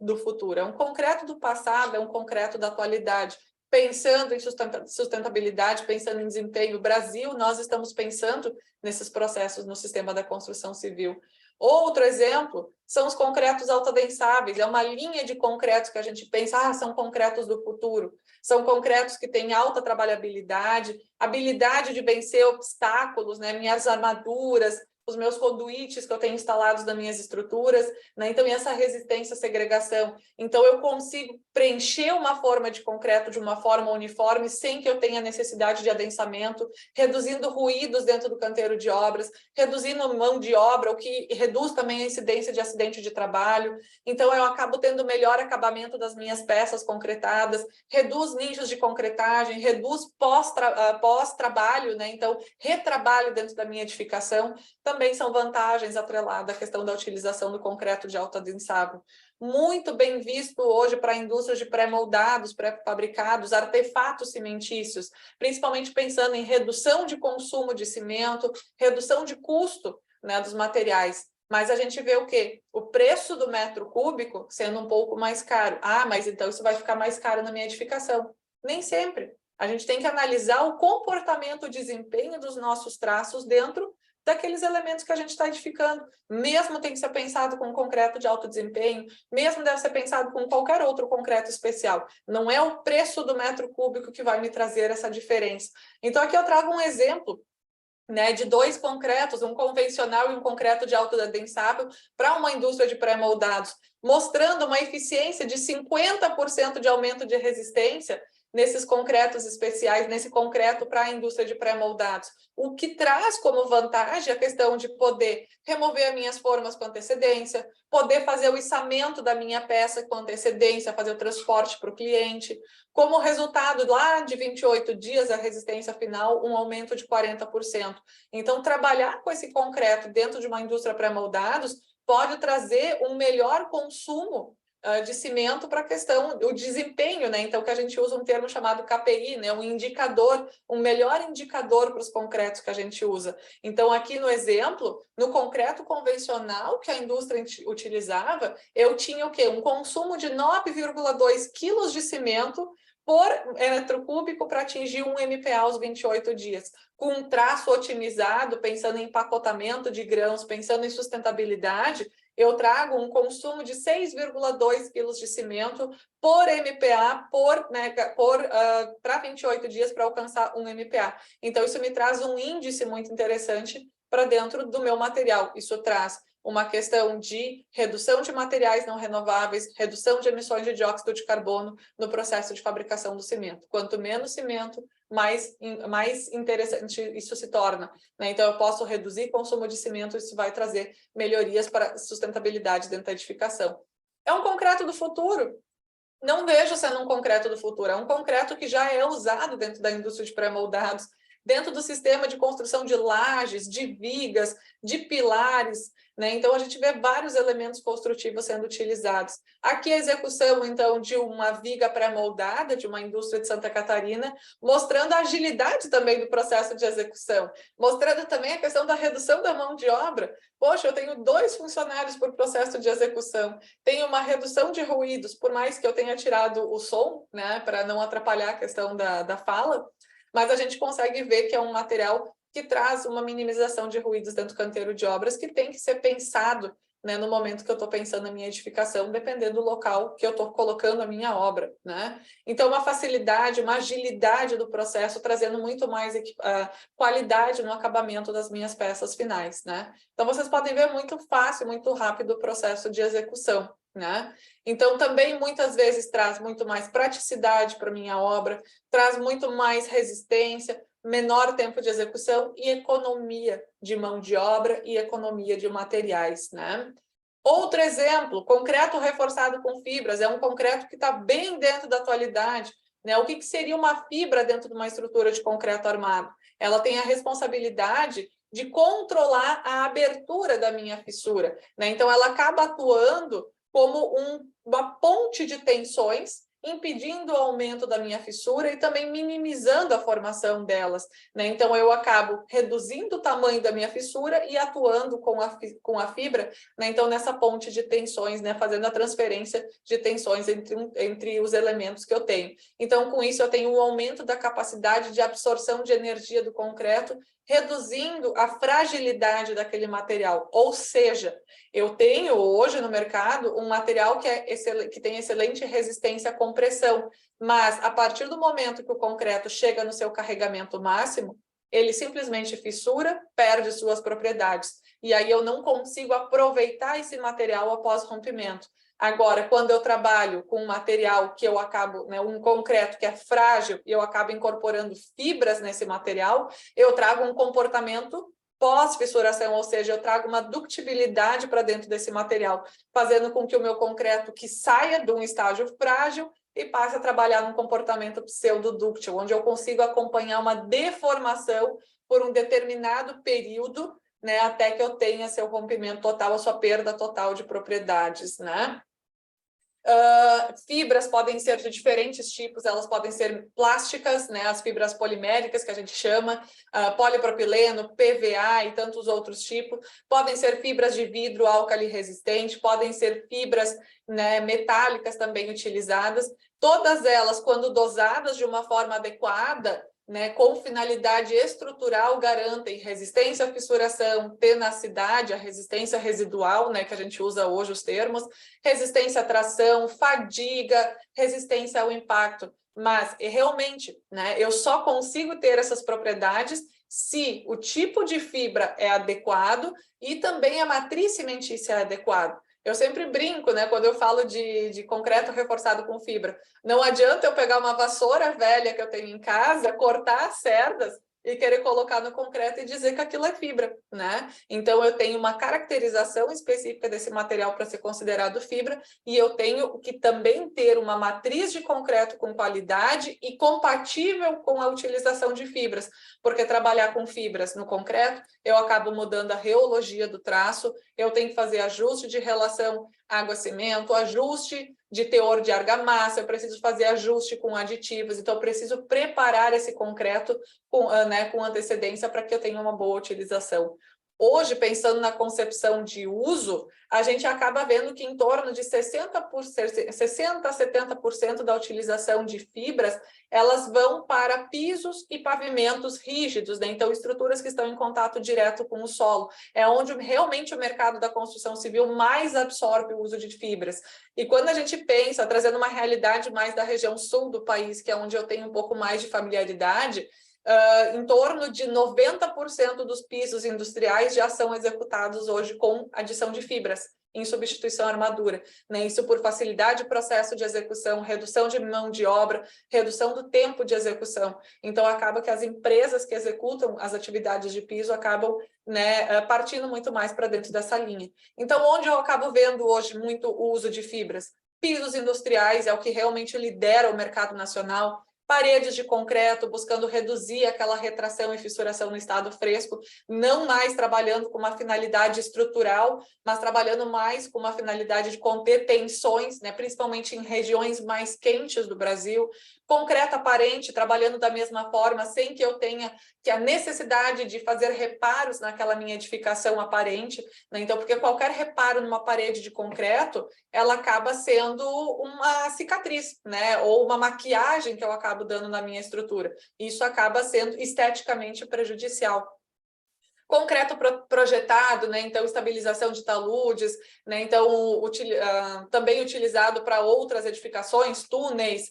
do futuro, é um concreto do passado, é um concreto da atualidade. Pensando em sustentabilidade, pensando em desempenho, Brasil, nós estamos pensando nesses processos no sistema da construção civil. Outro exemplo são os concretos autoadensáveis, é uma linha de concretos que a gente pensa, são concretos do futuro, são concretos que têm alta trabalhabilidade, habilidade de vencer obstáculos, né? Minhas armaduras, os meus conduítes que eu tenho instalados nas minhas estruturas, né? Então, e essa resistência à segregação. Então, eu consigo preencher uma forma de concreto de uma forma uniforme sem que eu tenha necessidade de adensamento, reduzindo ruídos dentro do canteiro de obras, reduzindo mão de obra, o que reduz também a incidência de acidente de trabalho. Então, eu acabo tendo melhor acabamento das minhas peças concretadas, reduz nichos de concretagem, reduz pós-trabalho, né? Então, retrabalho dentro da minha edificação. Também são vantagens atreladas à questão da utilização do concreto de alto adensável. Muito bem visto hoje para a indústria de pré-moldados, pré-fabricados, artefatos cimentícios, principalmente pensando em redução de consumo de cimento, redução de custo, né, dos materiais. Mas a gente vê o quê? O preço do metro cúbico sendo um pouco mais caro. Mas então isso vai ficar mais caro na minha edificação. Nem sempre. A gente tem que analisar o comportamento, o desempenho dos nossos traços dentro daqueles elementos que a gente está edificando. Mesmo tem que ser pensado com concreto de alto desempenho, mesmo deve ser pensado com qualquer outro concreto especial. Não é o preço do metro cúbico que vai me trazer essa diferença. Então, aqui eu trago um exemplo, né, de dois concretos, um convencional e um concreto de alto adensável, para uma indústria de pré-moldados, mostrando uma eficiência de 50% de aumento de resistência nesses concretos especiais, nesse concreto para a indústria de pré-moldados, o que traz como vantagem a questão de poder remover as minhas formas com antecedência, poder fazer o içamento da minha peça com antecedência, fazer o transporte para o cliente, como resultado lá de 28 dias, a resistência final, um aumento de 40%. Então, trabalhar com esse concreto dentro de uma indústria pré-moldados pode trazer um melhor consumo de cimento para a questão do desempenho, né? Então, que a gente usa um termo chamado KPI, né? Um indicador, um melhor indicador para os concretos que a gente usa. Então, aqui no exemplo, no concreto convencional que a indústria utilizava, eu tinha o quê? Um consumo de 9,2 quilos de cimento por metro cúbico para atingir 1 MPa aos 28 dias, com um traço otimizado, pensando em empacotamento de grãos, pensando em sustentabilidade. eu trago um consumo de 6,2 quilos de cimento por MPA para 28 dias para alcançar um MPA. Então, isso me traz um índice muito interessante para dentro do meu material. Isso traz uma questão de redução de materiais não renováveis, redução de emissões de dióxido de carbono no processo de fabricação do cimento. Quanto menos cimento, mais interessante isso se torna, né? Então, eu posso reduzir o consumo de cimento, isso vai trazer melhorias para sustentabilidade dentro da edificação. É um concreto do futuro. Não vejo sendo um concreto do futuro, é um concreto que já é usado dentro da indústria de pré-moldados, dentro do sistema de construção de lajes, de vigas, de pilares, né? Então, a gente vê vários elementos construtivos sendo utilizados. Aqui a execução, então, de uma viga pré-moldada, de uma indústria de Santa Catarina, mostrando a agilidade também do processo de execução, mostrando também a questão da redução da mão de obra. Poxa, eu tenho 2 funcionários por processo de execução, tenho uma redução de ruídos, por mais que eu tenha tirado o som, né, para não atrapalhar a questão da fala, mas a gente consegue ver que é um material que traz uma minimização de ruídos dentro do canteiro de obras, que tem que ser pensado, né, no momento que eu estou pensando na minha edificação, dependendo do local que eu estou colocando a minha obra, né? Então, uma facilidade, uma agilidade do processo, trazendo muito mais qualidade no acabamento das minhas peças finais, né? Então, vocês podem ver muito fácil, muito rápido o processo de execução, né? Então, também muitas vezes traz muito mais praticidade para minha obra, traz muito mais resistência, menor tempo de execução e economia de mão de obra e economia de materiais, né? Outro exemplo, concreto reforçado com fibras, é um concreto que está bem dentro da atualidade, né? O que seria uma fibra dentro de uma estrutura de concreto armado? Ela tem a responsabilidade de controlar a abertura da minha fissura, né? Então, ela acaba atuando como uma ponte de tensões, impedindo o aumento da minha fissura e também minimizando a formação delas, né? Então, eu acabo reduzindo o tamanho da minha fissura e atuando com a fibra, né? Então, nessa ponte de tensões, né? Fazendo a transferência de tensões entre os elementos que eu tenho. Então, com isso, eu tenho um aumento da capacidade de absorção de energia do concreto, reduzindo a fragilidade daquele material. Ou seja, eu tenho hoje no mercado um material que tem excelente resistência à compressão, mas a partir do momento que o concreto chega no seu carregamento máximo, ele simplesmente fissura, perde suas propriedades. E aí eu não consigo aproveitar esse material após rompimento. Agora, quando eu trabalho com um material que eu acabo, né, um concreto que é frágil, e eu acabo incorporando fibras nesse material, eu trago um comportamento pós-fissuração, ou seja, eu trago uma ductibilidade para dentro desse material, fazendo com que o meu concreto que saia de um estágio frágil e passe a trabalhar num comportamento pseudodúctil, onde eu consigo acompanhar uma deformação por um determinado período, né, até que eu tenha seu rompimento total, a sua perda total de propriedades, né? Fibras podem ser de diferentes tipos, elas podem ser plásticas, né, as fibras poliméricas que a gente chama, polipropileno, PVA e tantos outros tipos, podem ser fibras de vidro álcali resistente, podem ser fibras, né, metálicas também utilizadas, todas elas, quando dosadas de uma forma adequada, né, com finalidade estrutural, garantem resistência à fissuração, tenacidade, a resistência residual, né, que a gente usa hoje os termos, resistência à tração, fadiga, resistência ao impacto. Mas, realmente, né, eu só consigo ter essas propriedades se o tipo de fibra é adequado e também a matriz cimentícia é adequada. Eu sempre brinco, né, quando eu falo de concreto reforçado com fibra. Não adianta eu pegar uma vassoura velha que eu tenho em casa, cortar as cerdas e querer colocar no concreto e dizer que aquilo é fibra, né? Então, eu tenho uma caracterização específica desse material para ser considerado fibra e eu tenho que também ter uma matriz de concreto com qualidade e compatível com a utilização de fibras, porque trabalhar com fibras no concreto, eu acabo mudando a reologia do traço, eu tenho que fazer ajuste de relação água-cimento, ajuste de teor de argamassa, eu preciso fazer ajuste com aditivos, então eu preciso preparar esse concreto com antecedência para que eu tenha uma boa utilização. Hoje, pensando na concepção de uso, a gente acaba vendo que em torno de 60% a 70% da utilização de fibras, elas vão para pisos e pavimentos rígidos, né? Então, estruturas que estão em contato direto com o solo. É onde realmente o mercado da construção civil mais absorve o uso de fibras. E quando a gente pensa, trazendo uma realidade mais da região sul do país, que é onde eu tenho um pouco mais de familiaridade, em torno de 90% dos pisos industriais já são executados hoje com adição de fibras, em substituição à armadura, né? Isso por facilidade de processo de execução, redução de mão de obra, redução do tempo de execução. Então, acaba que as empresas que executam as atividades de piso acabam, né, partindo muito mais para dentro dessa linha. Então, onde eu acabo vendo hoje muito o uso de fibras? Pisos industriais é o que realmente lidera o mercado nacional, paredes de concreto, buscando reduzir aquela retração e fissuração no estado fresco, não mais trabalhando com uma finalidade estrutural, mas trabalhando mais com uma finalidade de conter tensões, né, principalmente em regiões mais quentes do Brasil. Concreto aparente, trabalhando da mesma forma, sem que eu tenha a necessidade de fazer reparos naquela minha edificação aparente, né? Então, porque qualquer reparo numa parede de concreto, ela acaba sendo uma cicatriz, né? Ou uma maquiagem que eu acabo dando na minha estrutura. Isso acaba sendo esteticamente prejudicial. Concreto projetado, né? Então, estabilização de taludes, né? Então, também utilizado para outras edificações, túneis,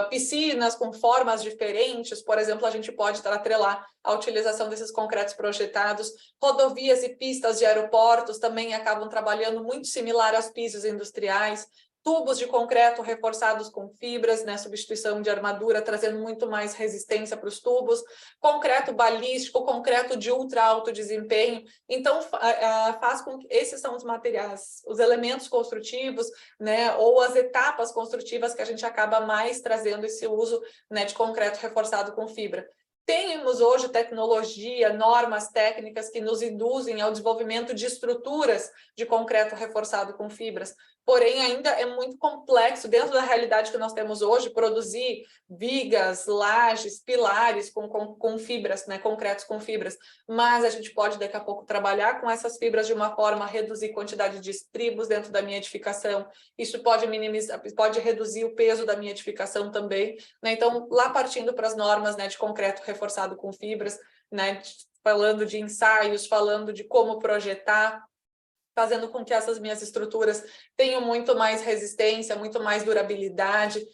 piscinas com formas diferentes, por exemplo, a gente pode atrelar a utilização desses concretos projetados. Rodovias e pistas de aeroportos também acabam trabalhando muito similar aos pisos industriais. Tubos de concreto reforçados com fibras, né, substituição de armadura, trazendo muito mais resistência para os tubos, concreto balístico, concreto de ultra alto desempenho. Então, faz com que esses são os materiais, os elementos construtivos, né, ou as etapas construtivas que a gente acaba mais trazendo esse uso, né, de concreto reforçado com fibra. Temos hoje tecnologia, normas técnicas que nos induzem ao desenvolvimento de estruturas de concreto reforçado com fibras, porém ainda é muito complexo, dentro da realidade que nós temos hoje, produzir vigas, lajes, pilares com fibras, né, concretos com fibras, mas a gente pode daqui a pouco trabalhar com essas fibras de uma forma a reduzir a quantidade de estribos dentro da minha edificação, isso pode minimizar, pode reduzir o peso da minha edificação também, né? Então, lá partindo para as normas, né, de concreto reforçado com fibras, né, falando de ensaios, falando de como projetar, fazendo com que essas minhas estruturas tenham muito mais resistência, muito mais durabilidade,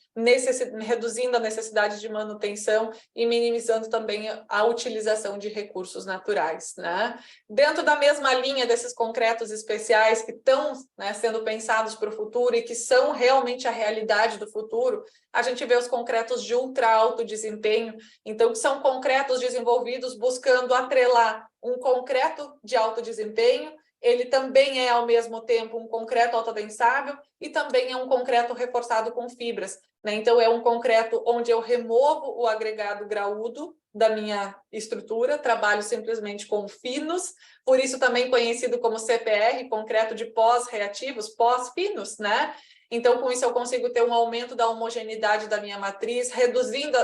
reduzindo a necessidade de manutenção e minimizando também a utilização de recursos naturais, né? Dentro da mesma linha desses concretos especiais que estão, né, sendo pensados para o futuro e que são realmente a realidade do futuro, a gente vê os concretos de ultra alto desempenho, então que são concretos desenvolvidos buscando atrelar um concreto de alto desempenho. Ele também é, ao mesmo tempo, um concreto autoadensável e também é um concreto reforçado com fibras, né? Então, é um concreto onde eu removo o agregado graúdo da minha estrutura, trabalho simplesmente com finos, por isso também conhecido como CPR, concreto de pós-reativos, pós-finos, né? Então, com isso, eu consigo ter um aumento da homogeneidade da minha matriz, reduzindo,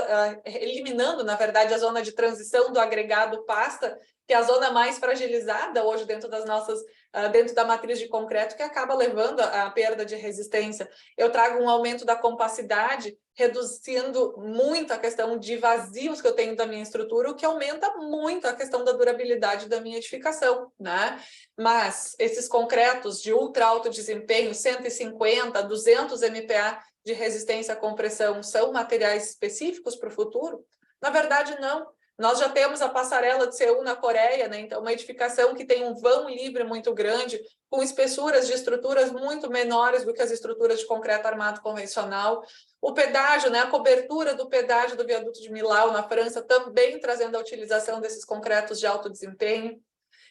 eliminando, na verdade, a zona de transição do agregado pasta, que é a zona mais fragilizada hoje dentro das nossas, dentro da matriz de concreto, que acaba levando à perda de resistência. Eu trago um aumento da compacidade, reduzindo muito a questão de vazios que eu tenho da minha estrutura, o que aumenta muito a questão da durabilidade da minha edificação, né? Mas esses concretos de ultra alto desempenho, 150, 200 MPa de resistência à compressão, são materiais específicos para o futuro? Na verdade, não. Nós já temos a passarela de Seul na Coreia, né? Então, uma edificação que tem um vão livre muito grande, com espessuras de estruturas muito menores do que as estruturas de concreto armado convencional. O pedágio, né? A cobertura do pedágio do viaduto de Millau, na França, também trazendo a utilização desses concretos de alto desempenho.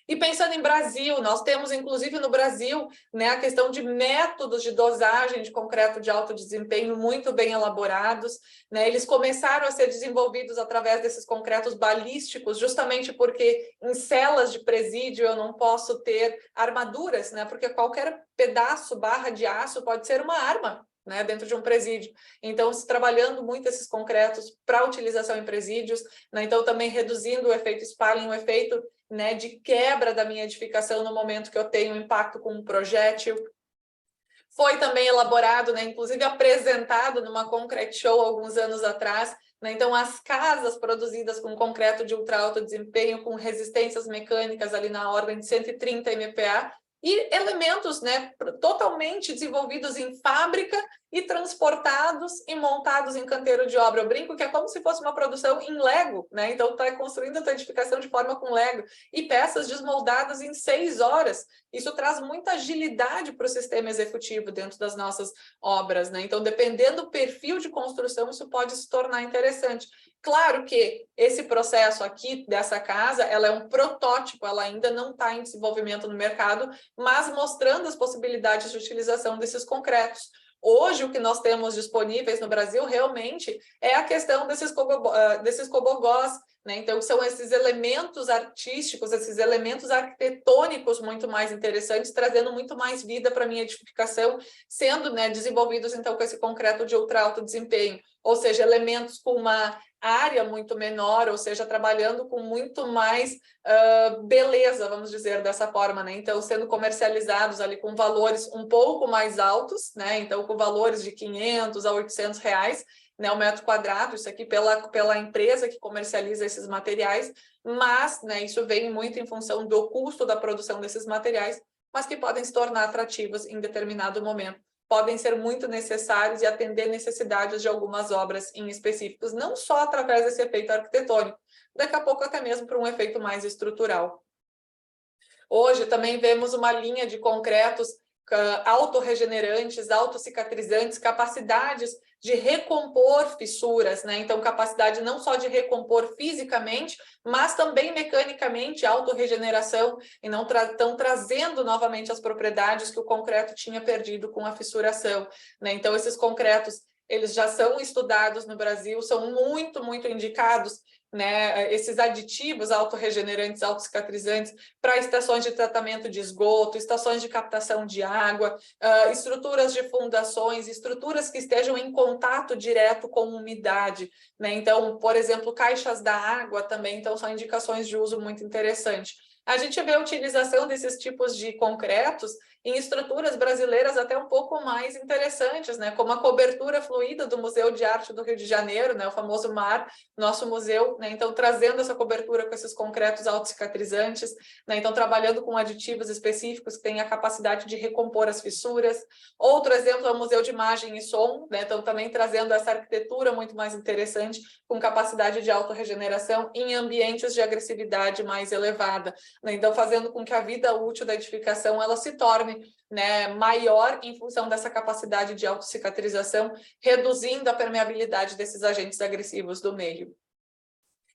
E pensando em Brasil, nós temos, inclusive no Brasil, né, a questão de métodos de dosagem de concreto de alto desempenho muito bem elaborados, né? Eles começaram a ser desenvolvidos através desses concretos balísticos, justamente porque em celas de presídio eu não posso ter armaduras, né? Porque qualquer pedaço, barra de aço pode ser uma arma, né, dentro de um presídio. Então, trabalhando muito esses concretos para utilização em presídios, né, então também reduzindo o efeito spalling, o efeito, né, de quebra da minha edificação no momento que eu tenho impacto com um projétil. Foi também elaborado, né, inclusive apresentado numa Concrete Show alguns anos atrás, né, então as casas produzidas com concreto de ultra alto desempenho, com resistências mecânicas ali na ordem de 130 MPa, e elementos, né, totalmente desenvolvidos em fábrica e transportados e montados em canteiro de obra. Eu brinco que é como se fosse uma produção em Lego, né? Então está construindo a tua edificação de forma com Lego e peças desmoldadas em 6 horas. Isso traz muita agilidade para o sistema executivo dentro das nossas obras, né? Então, dependendo do perfil de construção, isso pode se tornar interessante. Claro que esse processo aqui dessa casa, ela é um protótipo, ela ainda não está em desenvolvimento no mercado, mas mostrando as possibilidades de utilização desses concretos. Hoje, o que nós temos disponíveis no Brasil realmente é a questão desses cobogós, né? Então, são esses elementos artísticos, esses elementos arquitetônicos muito mais interessantes, trazendo muito mais vida para a minha edificação, sendo, né, desenvolvidos, então, com esse concreto de ultra alto desempenho, ou seja, elementos com uma área muito menor, ou seja, trabalhando com muito mais beleza, vamos dizer dessa forma, né? Então, sendo comercializados ali com valores um pouco mais altos, né? Então, com valores de 500 a 800 reais, né, o metro quadrado, isso aqui pela empresa que comercializa esses materiais, mas, né, isso vem muito em função do custo da produção desses materiais, mas que podem se tornar atrativos em determinado momento, podem ser muito necessários e atender necessidades de algumas obras em específicos, não só através desse efeito arquitetônico, daqui a pouco até mesmo para um efeito mais estrutural. Hoje também vemos uma linha de concretos autorregenerantes, autocicatrizantes, capacidades de recompor fissuras, né? Então, capacidade não só de recompor fisicamente, mas também mecanicamente, autorregeneração, e não estão trazendo novamente as propriedades que o concreto tinha perdido com a fissuração, né? Então, esses concretos, eles já são estudados no Brasil, são muito, muito indicados, né, esses aditivos autorregenerantes, autocicatrizantes, para estações de tratamento de esgoto, estações de captação de água, estruturas de fundações, estruturas que estejam em contato direto com umidade, né? Então, por exemplo, caixas da água também, então são indicações de uso muito interessante. A gente vê a utilização desses tipos de concretos em estruturas brasileiras até um pouco mais interessantes, né? Como a cobertura fluida do Museu de Arte do Rio de Janeiro, né? O famoso MAR, nosso museu, né? Então, trazendo essa cobertura com esses concretos autocicatrizantes, né? Então, trabalhando com aditivos específicos que têm a capacidade de recompor as fissuras. Outro exemplo é o Museu de Imagem e Som, né? Então, também trazendo essa arquitetura muito mais interessante, com capacidade de autorregeneração em ambientes de agressividade mais elevada, né? Então, fazendo com que a vida útil da edificação ela se torne, né, maior em função dessa capacidade de autocicatrização, reduzindo a permeabilidade desses agentes agressivos do meio.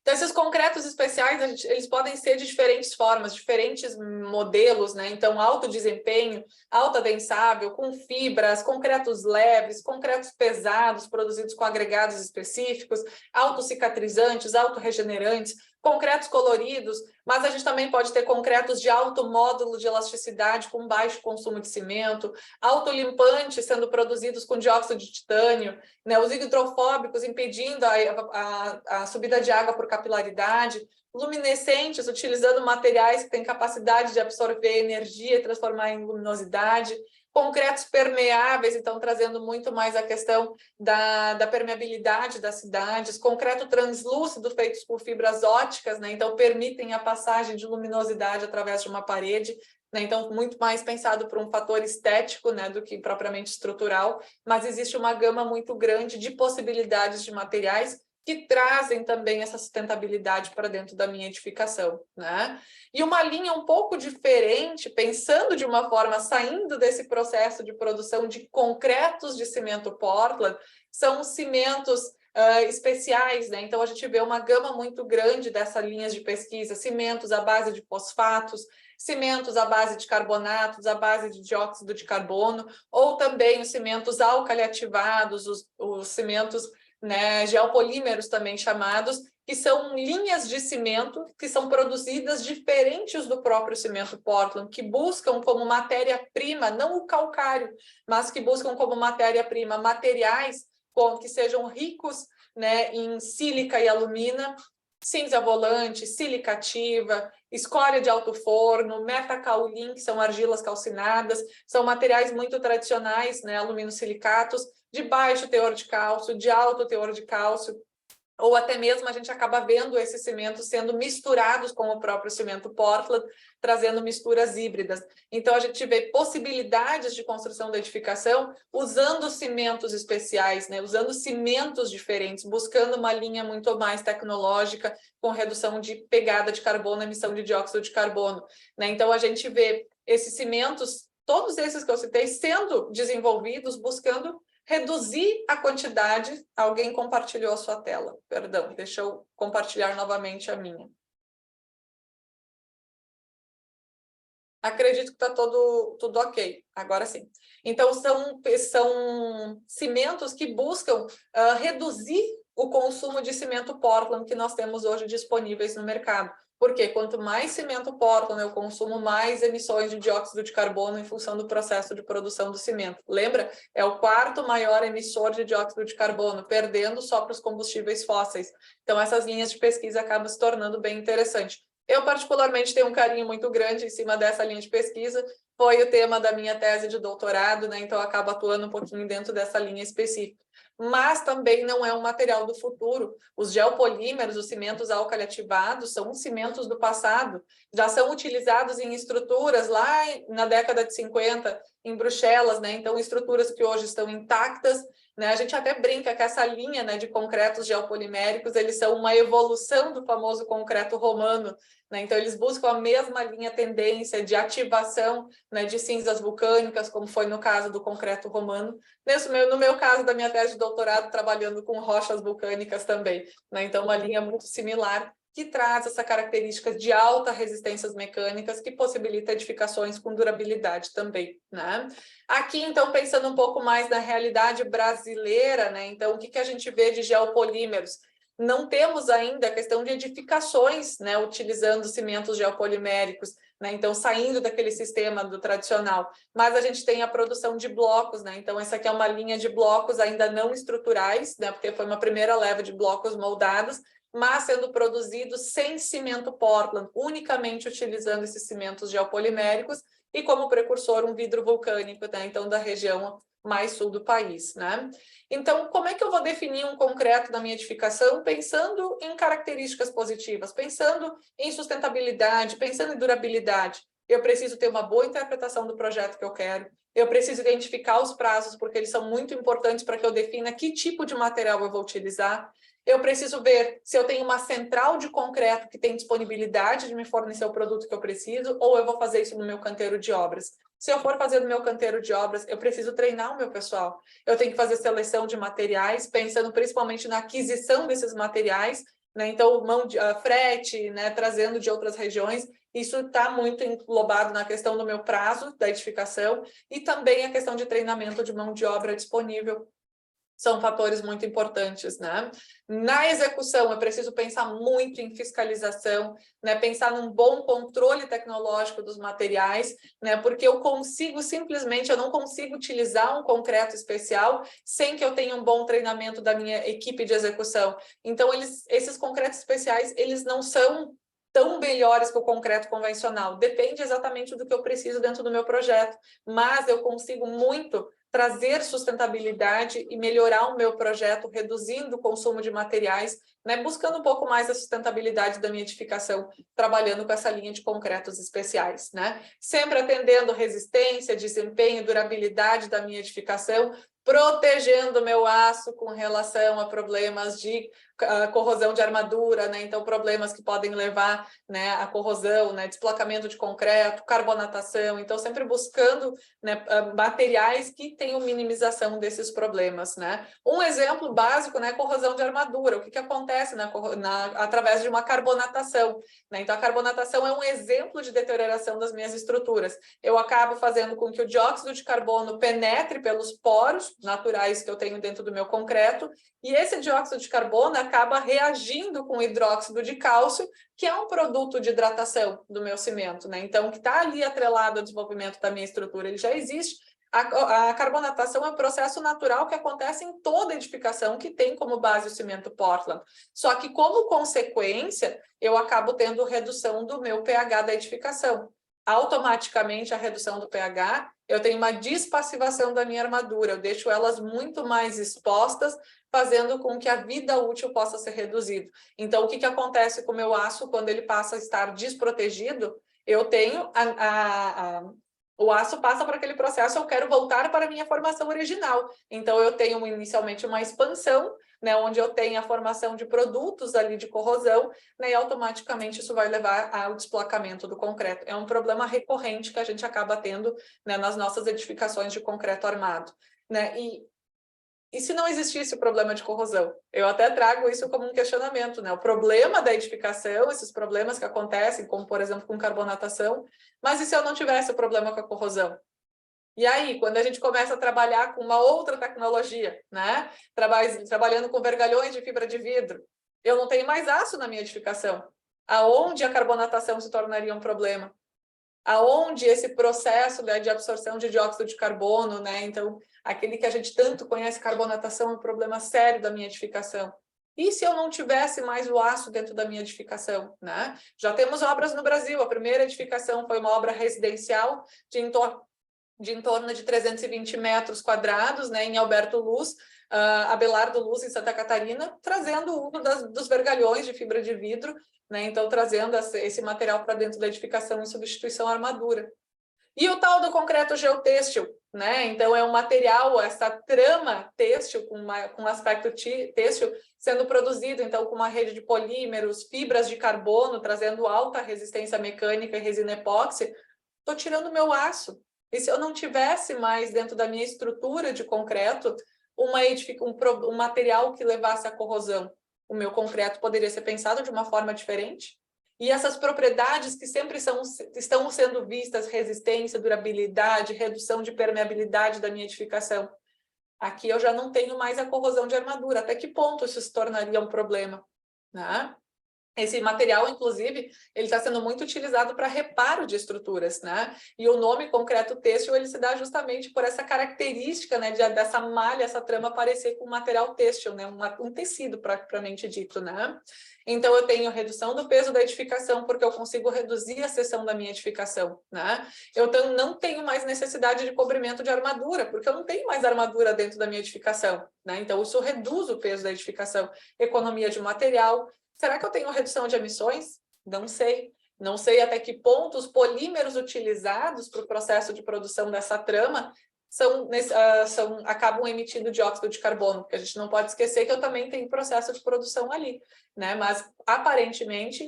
Então, esses concretos especiais, eles podem ser de diferentes formas, diferentes modelos, né? Então, alto desempenho, autoadensável, com fibras, concretos leves, concretos pesados, produzidos com agregados específicos, autocicatrizantes, autorregenerantes, concretos coloridos, mas a gente também pode ter concretos de alto módulo de elasticidade, com baixo consumo de cimento, autolimpantes sendo produzidos com dióxido de titânio, né? Os hidrofóbicos impedindo a subida de água por capilaridade, luminescentes, utilizando materiais que têm capacidade de absorver energia e transformar em luminosidade, concretos permeáveis, então trazendo muito mais a questão da permeabilidade das cidades, concreto translúcido feitos por fibras óticas, né? Então permitem a passagem de luminosidade através de uma parede, né? Então muito mais pensado por um fator estético, né, do que propriamente estrutural, mas existe uma gama muito grande de possibilidades de materiais que trazem também essa sustentabilidade para dentro da minha edificação, né? E uma linha um pouco diferente, pensando de uma forma, saindo desse processo de produção de concretos de cimento Portland, são os cimentos especiais, né? Então a gente vê uma gama muito grande dessas linhas de pesquisa, cimentos à base de fosfatos, cimentos à base de carbonatos, à base de dióxido de carbono, ou também os cimentos alcaliativados, os cimentos, né, geopolímeros também chamados, que são linhas de cimento que são produzidas diferentes do próprio cimento Portland, que buscam como matéria-prima, não o calcário, mas que buscam como matéria-prima materiais que sejam ricos, né, em sílica e alumina, cinza volante, silicativa, escória de alto forno, metacaolin, que são argilas calcinadas, são materiais muito tradicionais, né, aluminosilicatos, de baixo teor de cálcio, de alto teor de cálcio, ou até mesmo a gente acaba vendo esses cimentos sendo misturados com o próprio cimento Portland, trazendo misturas híbridas. Então, a gente vê possibilidades de construção da edificação usando cimentos especiais, né? Usando cimentos diferentes, buscando uma linha muito mais tecnológica, com redução de pegada de carbono, emissão de dióxido de carbono, né? Então, a gente vê esses cimentos, todos esses que eu citei, sendo desenvolvidos, buscando reduzir a quantidade. Alguém compartilhou a sua tela, perdão, deixa eu compartilhar novamente a minha. Acredito que está tudo ok, agora sim. Então, são cimentos que buscam reduzir o consumo de cimento Portland que nós temos hoje disponíveis no mercado. Porque quanto mais cimento Portland eu consumo, mais emissões de dióxido de carbono em função do processo de produção do cimento. Lembra? É o quarto maior emissor de dióxido de carbono, perdendo só para os combustíveis fósseis. Então, essas linhas de pesquisa acabam se tornando bem interessantes. Eu, particularmente, tenho um carinho muito grande em cima dessa linha de pesquisa, foi o tema da minha tese de doutorado, né? Então, eu acabo atuando um pouquinho dentro dessa linha específica. Mas também não é um material do futuro. Os geopolímeros, os cimentos alcaliativados, são cimentos do passado, já são utilizados em estruturas lá na década de 50, em Bruxelas, né? Então, estruturas que hoje estão intactas, né? A gente até brinca que essa linha, né, de concretos geopoliméricos, eles são uma evolução do famoso concreto romano, né? Então, eles buscam a mesma linha tendência de ativação, né, de cinzas vulcânicas, como foi no caso do concreto romano. No meu caso da minha tese de doutorado, trabalhando com rochas vulcânicas também, né? Então, uma linha muito similar, que traz essa característica de alta resistências mecânicas, que possibilita edificações com durabilidade também, né? Aqui, então, pensando um pouco mais na realidade brasileira, né? Então, o que a gente vê de geopolímeros? Não temos ainda a questão de edificações, né, utilizando cimentos geopoliméricos, né, então saindo daquele sistema do tradicional, mas a gente tem a produção de blocos, né, então essa aqui é uma linha de blocos ainda não estruturais, né, porque foi uma primeira leva de blocos moldados, mas sendo produzidos sem cimento Portland, unicamente utilizando esses cimentos geopoliméricos e como precursor um vidro vulcânico, né, então da região mais sul do país, né? Então, como é que eu vou definir um concreto da minha edificação pensando em características positivas, pensando em sustentabilidade, pensando em durabilidade? Eu preciso ter uma boa interpretação do projeto que eu quero, eu preciso identificar os prazos, porque eles são muito importantes para que eu defina que tipo de material eu vou utilizar. Eu preciso ver se eu tenho uma central de concreto que tem disponibilidade de me fornecer o produto que eu preciso, ou eu vou fazer isso no meu canteiro de obras. Se eu for fazer no meu canteiro de obras, eu preciso treinar o meu pessoal. Eu tenho que fazer seleção de materiais, pensando principalmente na aquisição desses materiais, né? Então, frete, né? Trazendo de outras regiões. Isso está muito englobado na questão do meu prazo da edificação e também a questão de treinamento de mão de obra disponível. São fatores muito importantes, né? Na execução, eu preciso pensar muito em fiscalização, né? Pensar num bom controle tecnológico dos materiais, né? Porque eu não consigo utilizar um concreto especial sem que eu tenha um bom treinamento da minha equipe de execução. Então, esses concretos especiais, eles não são tão melhores que o concreto convencional. Depende exatamente do que eu preciso dentro do meu projeto, mas eu consigo muito trazer sustentabilidade e melhorar o meu projeto, reduzindo o consumo de materiais, né, buscando um pouco mais a sustentabilidade da minha edificação, trabalhando com essa linha de concretos especiais, né? Sempre atendendo resistência, desempenho, durabilidade da minha edificação, protegendo o meu aço com relação a problemas de corrosão de armadura, né? Então problemas que podem levar, né, a corrosão, né, desplacamento de concreto, carbonatação, então sempre buscando, né, materiais que tenham minimização desses problemas, né? Um exemplo básico, né, corrosão de armadura. O que acontece através de uma carbonatação, né? Então a carbonatação é um exemplo de deterioração das minhas estruturas. Eu acabo fazendo com que o dióxido de carbono penetre pelos poros naturais que eu tenho dentro do meu concreto, e esse dióxido de carbono acaba reagindo com o hidróxido de cálcio, que é um produto de hidratação do meu cimento, né? Então, que está ali atrelado ao desenvolvimento da minha estrutura, ele já existe. A carbonatação é um processo natural que acontece em toda edificação que tem como base o cimento Portland. Só que, como consequência, eu acabo tendo redução do meu pH da edificação. Automaticamente, a redução do pH, eu tenho uma despassivação da minha armadura, eu deixo elas muito mais expostas, fazendo com que a vida útil possa ser reduzida. Então, o que acontece com o meu aço quando ele passa a estar desprotegido? Eu tenho o aço passa por aquele processo, eu quero voltar para a minha formação original. Então, eu tenho inicialmente uma expansão, né, onde eu tenho a formação de produtos ali de corrosão, né, e automaticamente isso vai levar ao desplacamento do concreto. É um problema recorrente que a gente acaba tendo, né, nas nossas edificações de concreto armado, né? E se não existisse o problema de corrosão? Eu até trago isso como um questionamento, né? O problema da edificação, esses problemas que acontecem, como, por exemplo, com carbonatação, mas e se eu não tivesse o problema com a corrosão? E aí, quando a gente começa a trabalhar com uma outra tecnologia, né? Trabalhando com vergalhões de fibra de vidro, eu não tenho mais aço na minha edificação. Aonde a carbonatação se tornaria um problema? Aonde esse processo, né, de absorção de dióxido de carbono, né? Então, aquele que a gente tanto conhece, carbonatação, é um problema sério da minha edificação. E se eu não tivesse mais o aço dentro da minha edificação, né? Já temos obras no Brasil. A primeira edificação foi uma obra residencial de em torno de 320 metros quadrados, né, em Alberto Luz, Abelardo Luz, em Santa Catarina, trazendo o uso dos vergalhões de fibra de vidro, né, então trazendo esse material para dentro da edificação em substituição à armadura. E o tal do concreto geotêxtil, né? Então é um material, essa trama têxtil com aspecto têxtil sendo produzido, então com uma rede de polímeros, fibras de carbono, trazendo alta resistência mecânica e resina epóxi. Estou tirando o meu aço. E se eu não tivesse mais dentro da minha estrutura de concreto um material que levasse à corrosão, o meu concreto poderia ser pensado de uma forma diferente? E essas propriedades que sempre estão sendo vistas, resistência, durabilidade, redução de permeabilidade da minha edificação, aqui eu já não tenho mais a corrosão de armadura. Até que ponto isso se tornaria um problema, né? Esse material, inclusive, ele está sendo muito utilizado para reparo de estruturas, né? E o nome concreto têxtil, ele se dá justamente por essa característica, né, dessa malha, essa trama parecer com material têxtil, né? Um tecido, propriamente dito, né? Então, eu tenho redução do peso da edificação, porque eu consigo reduzir a seção da minha edificação, né? Eu não tenho mais necessidade de cobrimento de armadura, porque eu não tenho mais armadura dentro da minha edificação, né? Então, isso reduz o peso da edificação. Economia de material. Será que eu tenho redução de emissões? Não sei. Não sei até que ponto os polímeros utilizados para o processo de produção dessa trama acabam emitindo dióxido de carbono, porque a gente não pode esquecer que eu também tenho processo de produção ali, né? Mas, aparentemente,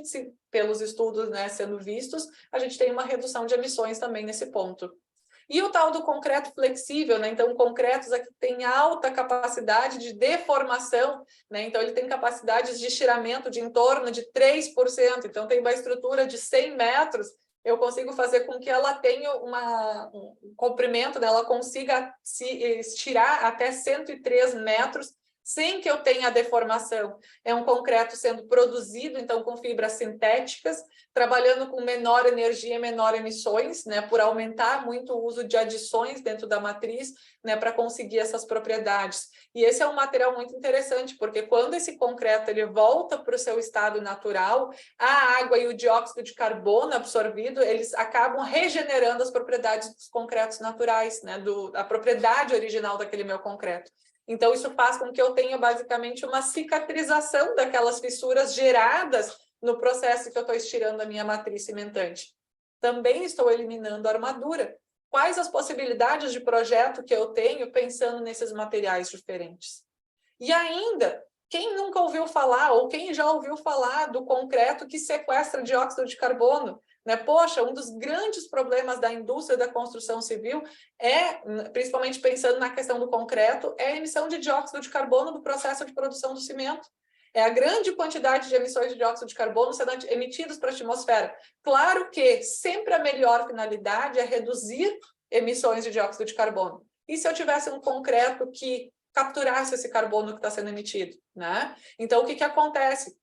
pelos estudos, né, sendo vistos, a gente tem uma redução de emissões também nesse ponto. E o tal do concreto flexível, né? Então, concretos aqui têm alta capacidade de deformação, né? Então, ele tem capacidades de estiramento de em torno de 3%. Então, tem uma estrutura de 100 metros, eu consigo fazer com que ela tenha um comprimento, né? Ela consiga se estirar até 103 metros, sem que eu tenha a deformação. É um concreto sendo produzido, então, com fibras sintéticas, trabalhando com menor energia e menor emissões, né, por aumentar muito o uso de adições dentro da matriz, né, para conseguir essas propriedades. E esse é um material muito interessante, porque quando esse concreto ele volta para o seu estado natural, a água e o dióxido de carbono absorvido, eles acabam regenerando as propriedades dos concretos naturais, né, a propriedade original daquele meu concreto. Então, isso faz com que eu tenha, basicamente, uma cicatrização daquelas fissuras geradas no processo que eu estou estirando a minha matriz cimentante. Também estou eliminando a armadura. Quais as possibilidades de projeto que eu tenho pensando nesses materiais diferentes? E ainda, quem nunca ouviu falar, ou quem já ouviu falar do concreto que sequestra dióxido de carbono? Né? Poxa, um dos grandes problemas da indústria da construção civil principalmente pensando na questão do concreto, é a emissão de dióxido de carbono do processo de produção do cimento. É a grande quantidade de emissões de dióxido de carbono sendo emitidos para a atmosfera. Claro que sempre a melhor finalidade é reduzir emissões de dióxido de carbono. E se eu tivesse um concreto que capturasse esse carbono que está sendo emitido, né? Então, o que que acontece?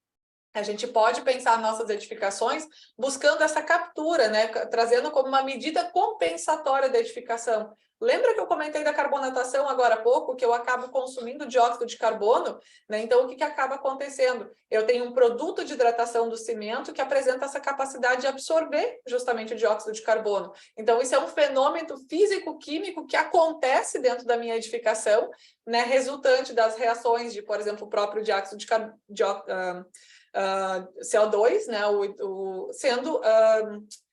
A gente pode pensar nossas edificações buscando essa captura, né? Trazendo como uma medida compensatória da edificação. Lembra que eu comentei da carbonatação agora há pouco, que eu acabo consumindo dióxido de carbono, né? Então, o que que acaba acontecendo? Eu tenho um produto de hidratação do cimento que apresenta essa capacidade de absorver justamente o dióxido de carbono. Então, isso é um fenômeno físico-químico que acontece dentro da minha edificação, né? Resultante das reações de, por exemplo, o próprio dióxido de carbono, CO2, né, sendo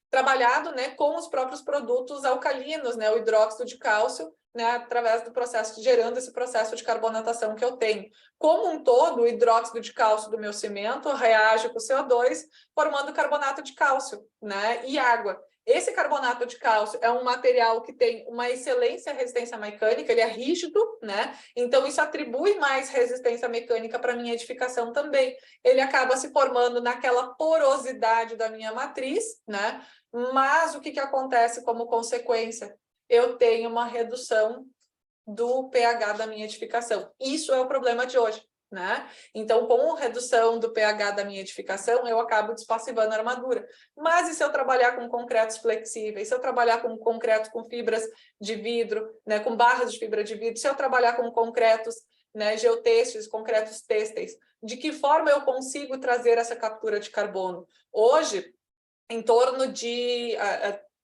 trabalhado, né, com os próprios produtos alcalinos, né, o hidróxido de cálcio, né, através do processo, gerando esse processo de carbonatação que eu tenho. Como um todo, o hidróxido de cálcio do meu cimento reage com o CO2, formando carbonato de cálcio, né, e água. Esse carbonato de cálcio é um material que tem uma excelência resistência mecânica, ele é rígido, né? Então, isso atribui mais resistência mecânica para a minha edificação também. Ele acaba se formando naquela porosidade da minha matriz, né? Mas o que que acontece como consequência? Eu tenho uma redução do pH da minha edificação. Isso é o problema de hoje, né? Então, com a redução do pH da minha edificação, eu acabo despassivando a armadura. Mas e se eu trabalhar com concretos flexíveis? Se eu trabalhar com concreto com fibras de vidro, né, com barras de fibra de vidro? Se eu trabalhar com concretos, né, geotêxteis, concretos têxteis? De que forma eu consigo trazer essa captura de carbono? Hoje, em torno de...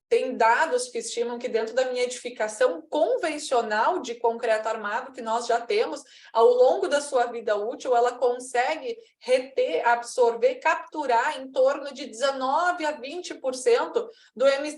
tem dados que estimam que dentro da minha edificação convencional de concreto armado, que nós já temos, ao longo da sua vida útil, ela consegue reter, absorver, capturar em torno de 19% a 20%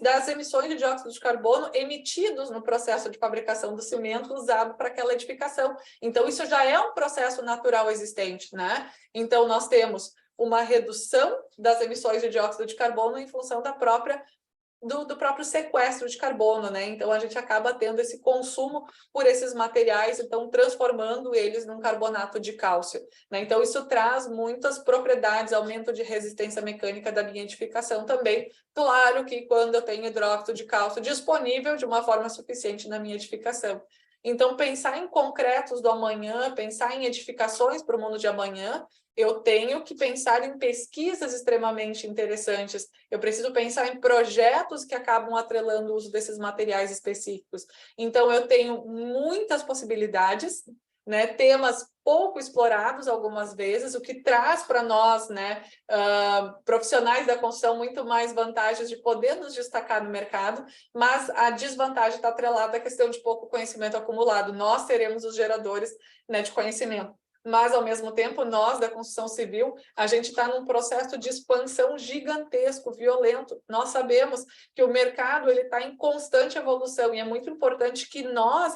das emissões de dióxido de carbono emitidos no processo de fabricação do cimento usado para aquela edificação. Então, isso já é um processo natural existente, né? Então, nós temos uma redução das emissões de dióxido de carbono em função do próprio sequestro de carbono, né? Então, a gente acaba tendo esse consumo por esses materiais, então, transformando eles num carbonato de cálcio, né? Então, isso traz muitas propriedades, aumento de resistência mecânica da minha edificação também. Claro que quando eu tenho hidróxido de cálcio disponível de uma forma suficiente na minha edificação. Então, pensar em concretos do amanhã, pensar em edificações para o mundo de amanhã, eu tenho que pensar em pesquisas extremamente interessantes. Eu preciso pensar em projetos que acabam atrelando o uso desses materiais específicos. Então, eu tenho muitas possibilidades, né? Temas pouco explorados algumas vezes, o que traz para nós, né, profissionais da construção, muito mais vantagens de poder nos destacar no mercado, mas a desvantagem está atrelada à questão de pouco conhecimento acumulado. Nós seremos os geradores, né, de conhecimento. Mas, ao mesmo tempo, nós, da construção civil, a gente está num processo de expansão gigantesco, violento. Nós sabemos que o mercado está em constante evolução e é muito importante que nós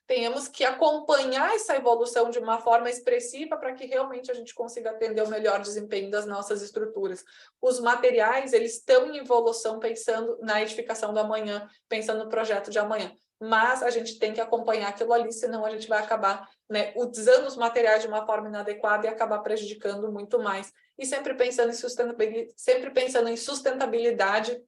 tenhamos que acompanhar essa evolução de uma forma expressiva para que realmente a gente consiga atender o melhor desempenho das nossas estruturas. Os materiais, eles estão em evolução pensando na edificação do amanhã, pensando no projeto de amanhã. Mas a gente tem que acompanhar aquilo ali, senão a gente vai acabar, né, usando os materiais de uma forma inadequada e acabar prejudicando muito mais. E sempre pensando em sustentabilidade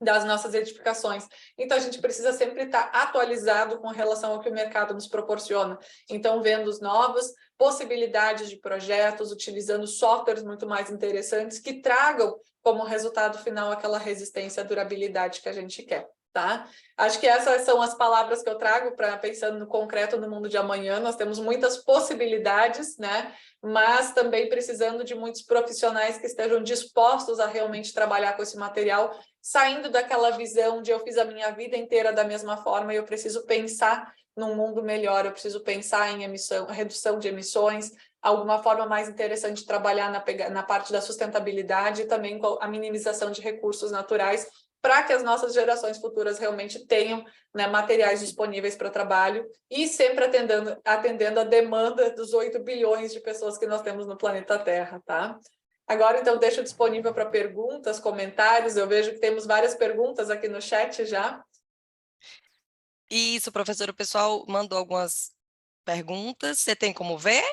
das nossas edificações. Então, a gente precisa sempre estar atualizado com relação ao que o mercado nos proporciona. Então, vendo as novas possibilidades de projetos, utilizando softwares muito mais interessantes que tragam como resultado final aquela resistência e durabilidade que a gente quer. Tá? Acho que essas são as palavras que eu trago para pensando no concreto no mundo de amanhã. Nós temos muitas possibilidades, né? Mas também precisando de muitos profissionais que estejam dispostos a realmente trabalhar com esse material, saindo daquela visão de eu fiz a minha vida inteira da mesma forma e eu preciso pensar num mundo melhor, eu preciso pensar em redução de emissões, alguma forma mais interessante de trabalhar na parte da sustentabilidade e também com a minimização de recursos naturais, para que as nossas gerações futuras realmente tenham, né, materiais disponíveis para trabalho e sempre atendendo a demanda dos 8 bilhões de pessoas que nós temos no planeta Terra, tá? Agora, então, deixo disponível para perguntas, comentários. Eu vejo que temos várias perguntas aqui no chat já. Isso, professor, o pessoal mandou algumas perguntas. Você tem como ver?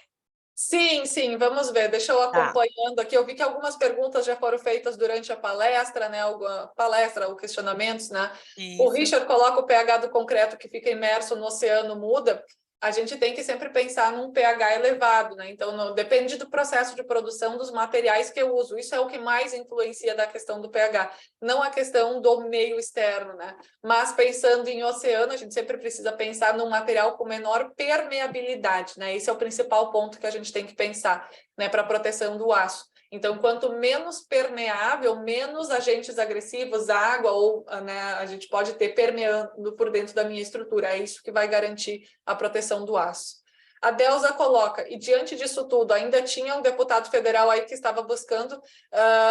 Sim, sim, vamos ver. Deixa eu Tá. acompanhando aqui. Eu vi que algumas perguntas já foram feitas durante a palestra, né? Alguma palestra ou questionamentos, né? O Isso. Richard coloca o pH do concreto que fica imerso no oceano muda. a gente tem que sempre pensar num pH elevado, né? Então, depende do processo de produção dos materiais que eu uso. Isso é o que mais influencia da questão do pH, não a questão do meio externo, né? Mas pensando em oceano, a gente sempre precisa pensar num material com menor permeabilidade, né? Esse é o principal ponto que a gente tem que pensar, né, para a proteção do aço. Então, quanto menos permeável, menos agentes agressivos, água ou, né, a gente pode ter permeando por dentro da minha estrutura. É isso que vai garantir a proteção do aço. A Delza coloca, e diante disso tudo, ainda tinha um deputado federal aí que estava buscando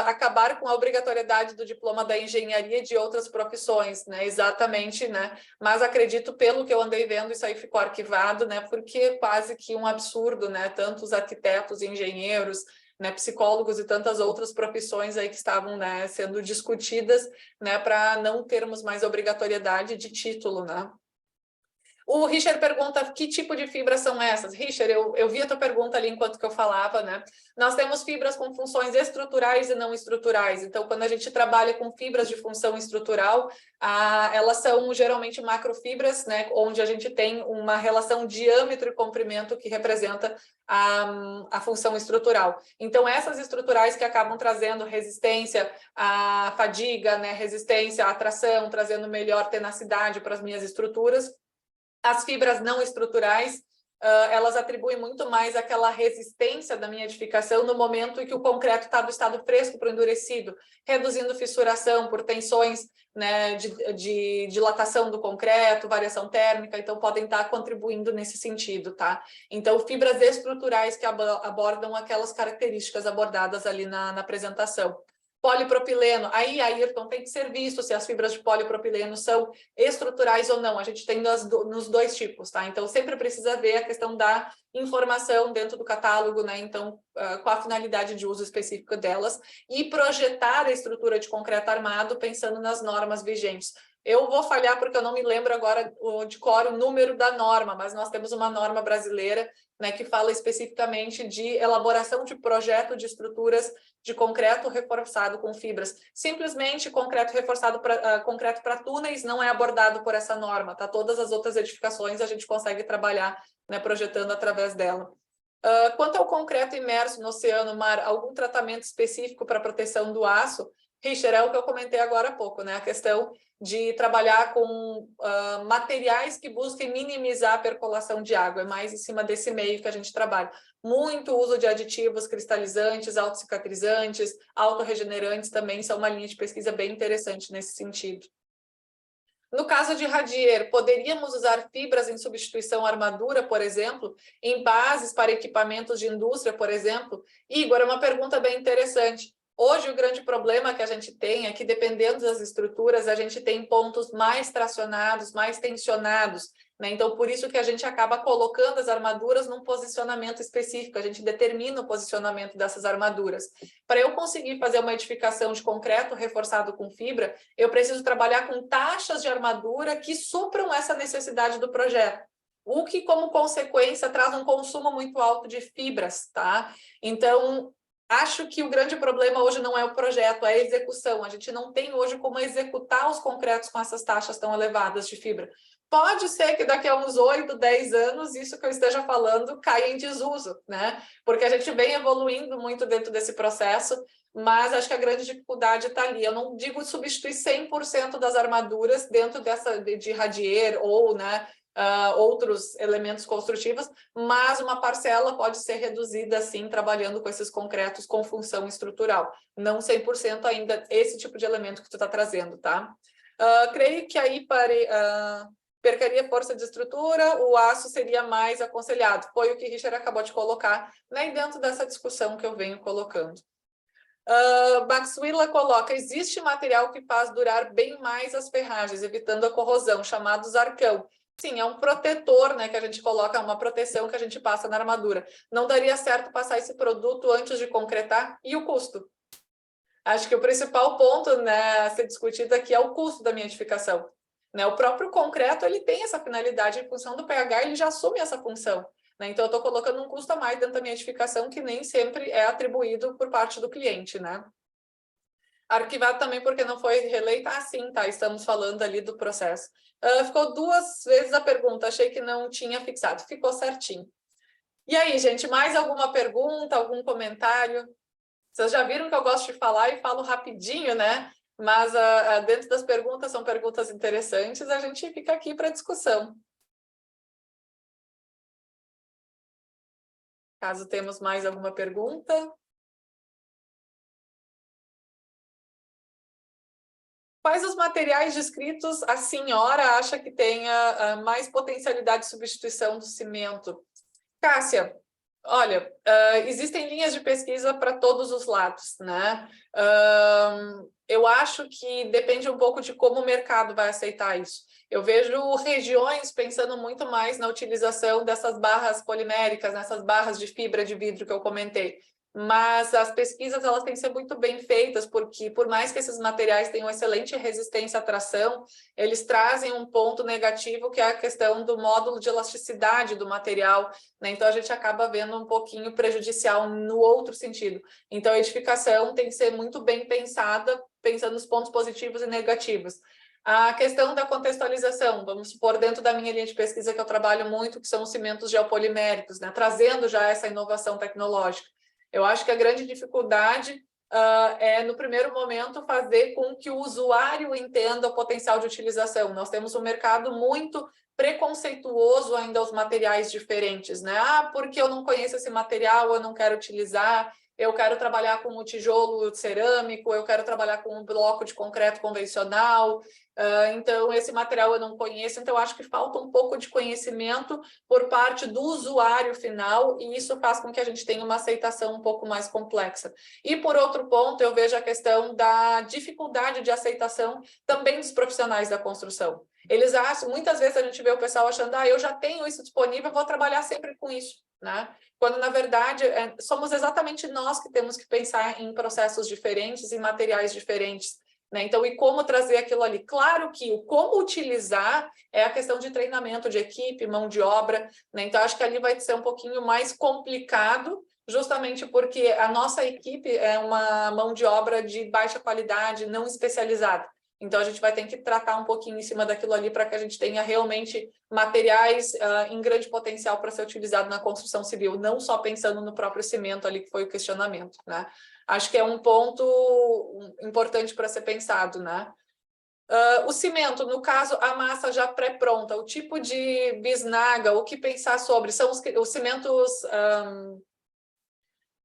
acabar com a obrigatoriedade do diploma da engenharia e de outras profissões, né? Exatamente, né? Mas acredito, pelo que eu andei vendo, isso aí ficou arquivado, né? Porque é quase que um absurdo, né? Tanto os arquitetos, engenheiros, né, psicólogos e tantas outras profissões aí que estavam, né, sendo discutidas, né, para não termos mais obrigatoriedade de título, né? O Richard pergunta que tipo de fibras são essas. Richard, eu vi a tua pergunta ali enquanto que eu falava, né? Nós temos fibras com funções estruturais e não estruturais. Então, quando a gente trabalha com fibras de função estrutural, elas são geralmente macrofibras, né? Onde a gente tem uma relação diâmetro e comprimento que representa a função estrutural. Então, essas estruturais que acabam trazendo resistência à fadiga, né? Resistência à tração, trazendo melhor tenacidade para as minhas estruturas. As fibras não estruturais, elas atribuem muito mais aquela resistência da minha edificação no momento em que o concreto está do estado fresco para o endurecido, reduzindo fissuração por tensões, né, de dilatação do concreto, variação térmica, então podem estar contribuindo nesse sentido, tá? Então, fibras estruturais que abordam aquelas características abordadas ali na apresentação. Polipropileno, aí, Ayrton, tem que ser visto se as fibras de polipropileno são estruturais ou não. A gente tem nos dois tipos, tá? Então, sempre precisa ver a questão da informação dentro do catálogo, né? Então, com a finalidade de uso específica delas e projetar a estrutura de concreto armado pensando nas normas vigentes. Eu vou falhar porque eu não me lembro agora de cor o número da norma, mas nós temos uma norma brasileira, né, que fala especificamente de elaboração de projeto de estruturas de concreto reforçado com fibras. Simplesmente concreto reforçado para concreto para túneis não é abordado por essa norma, tá? Todas as outras edificações a gente consegue trabalhar, né, projetando através dela. Quanto ao concreto imerso no oceano, mar, algum tratamento específico para proteção do aço? Richard, é o que eu comentei agora há pouco, né? A questão de trabalhar com materiais que busquem minimizar a percolação de água, é mais em cima desse meio que a gente trabalha. Muito uso de aditivos cristalizantes, autocicatrizantes, autorregenerantes também são uma linha de pesquisa bem interessante nesse sentido. No caso de radier, poderíamos usar fibras em substituição à armadura, por exemplo, em bases para equipamentos de indústria, por exemplo? Igor, é uma pergunta bem interessante. Hoje, o grande problema que a gente tem é que, dependendo das estruturas, a gente tem pontos mais tracionados, mais tensionados, né? Então, por isso que a gente acaba colocando as armaduras num posicionamento específico, a gente determina o posicionamento dessas armaduras. Para eu conseguir fazer uma edificação de concreto reforçado com fibra, eu preciso trabalhar com taxas de armadura que supram essa necessidade do projeto. O que, como consequência, traz um consumo muito alto de fibras, tá? Então, acho que o grande problema hoje não é o projeto, é a execução. A gente não tem hoje como executar os concretos com essas taxas tão elevadas de fibra. Pode ser que daqui a uns 8, 10 anos, isso que eu esteja falando caia em desuso, né? Porque a gente vem evoluindo muito dentro desse processo, mas acho que a grande dificuldade está ali. Eu não digo substituir 100% das armaduras dentro dessa de radier ou, né, outros elementos construtivos, mas uma parcela pode ser reduzida, assim, trabalhando com esses concretos com função estrutural. Não 100% ainda esse tipo de elemento que tu está trazendo, tá? Creio que aí percaria força de estrutura, o aço seria mais aconselhado. Foi o que Richard acabou de colocar, né, dentro dessa discussão que eu venho colocando. Maxwilla coloca, existe material que faz durar bem mais as ferragens, evitando a corrosão, chamados arcão. Sim, é um protetor, né, que a gente coloca, uma proteção que a gente passa na armadura. Não daria certo passar esse produto antes de concretar? E o custo? Acho que o principal ponto, né, a ser discutido aqui é o custo da minha edificação. Né? O próprio concreto ele tem essa finalidade, em função do pH, ele já assume essa função. Né? Então, eu estou colocando um custo a mais dentro da minha edificação que nem sempre é atribuído por parte do cliente. Né? Arquivado também porque não foi reeleita? Ah, sim, tá, estamos falando ali do processo. Ficou 2 vezes a pergunta, achei que não tinha fixado, ficou certinho. E aí, gente, mais alguma pergunta, algum comentário? Vocês já viram que eu gosto de falar e falo rapidinho, né? Mas dentro das perguntas, são perguntas interessantes, a gente fica aqui para discussão. Caso temos mais alguma pergunta. Quais os materiais descritos a senhora acha que tenha mais potencialidade de substituição do cimento? Cássia, olha, existem linhas de pesquisa para todos os lados, né? Eu acho que depende um pouco de como o mercado vai aceitar isso. Eu vejo regiões pensando muito mais na utilização dessas barras poliméricas, nessas barras de fibra de vidro que eu comentei. Mas as pesquisas elas têm que ser muito bem feitas, porque por mais que esses materiais tenham excelente resistência à tração, eles trazem um ponto negativo, que é a questão do módulo de elasticidade do material, né? Então a gente acaba vendo um pouquinho prejudicial no outro sentido. Então a edificação tem que ser muito bem pensada, pensando nos pontos positivos e negativos. A questão da contextualização, vamos supor, dentro da minha linha de pesquisa que eu trabalho muito, que são os cimentos geopoliméricos, né? Trazendo já essa inovação tecnológica. Eu acho que a grande dificuldade é, no primeiro momento, fazer com que o usuário entenda o potencial de utilização. Nós temos um mercado muito preconceituoso ainda aos materiais diferentes, né? Ah, porque eu não conheço esse material, eu não quero utilizar, eu quero trabalhar com o tijolo cerâmico, eu quero trabalhar com um bloco de concreto convencional, então esse material eu não conheço, então eu acho que falta um pouco de conhecimento por parte do usuário final, e isso faz com que a gente tenha uma aceitação um pouco mais complexa. E por outro ponto, eu vejo a questão da dificuldade de aceitação também dos profissionais da construção. Eles acham, muitas vezes a gente vê o pessoal achando, eu já tenho isso disponível, vou trabalhar sempre com isso, né? Quando, na verdade, somos exatamente nós que temos que pensar em processos diferentes, em materiais diferentes, né? Então, e como trazer aquilo ali? Claro que o como utilizar é a questão de treinamento de equipe, mão de obra, né? Então, acho que ali vai ser um pouquinho mais complicado, justamente porque a nossa equipe é uma mão de obra de baixa qualidade, não especializada. Então, a gente vai ter que tratar um pouquinho em cima daquilo ali para que a gente tenha realmente materiais em grande potencial para ser utilizado na construção civil, não só pensando no próprio cimento ali, que foi o questionamento, né? Acho que é um ponto importante para ser pensado, né? O cimento, no caso, a massa já pré-pronta, o tipo de bisnaga, o que pensar sobre, são os cimentos...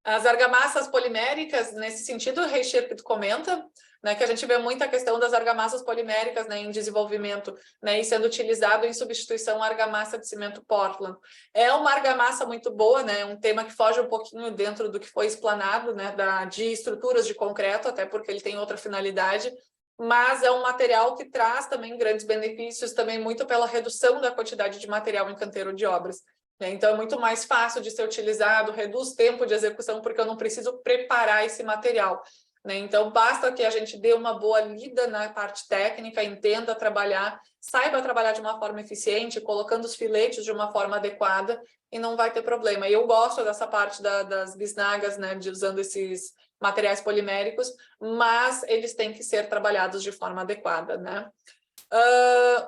as argamassas poliméricas, nesse sentido, o Reicher que tu comenta, né, que a gente vê muita questão das argamassas poliméricas, né, em desenvolvimento, né, e sendo utilizado em substituição à argamassa de cimento Portland. É uma argamassa muito boa, né, um tema que foge um pouquinho dentro do que foi explanado, né, de estruturas de concreto, até porque ele tem outra finalidade, mas é um material que traz também grandes benefícios, também muito pela redução da quantidade de material em canteiro de obras. Então, é muito mais fácil de ser utilizado, reduz tempo de execução, porque eu não preciso preparar esse material. Então, basta que a gente dê uma boa lida na parte técnica, entenda trabalhar, saiba trabalhar de uma forma eficiente, colocando os filetes de uma forma adequada, e não vai ter problema. E eu gosto dessa parte das bisnagas, né, de usando esses materiais poliméricos, mas eles têm que ser trabalhados de forma adequada, né?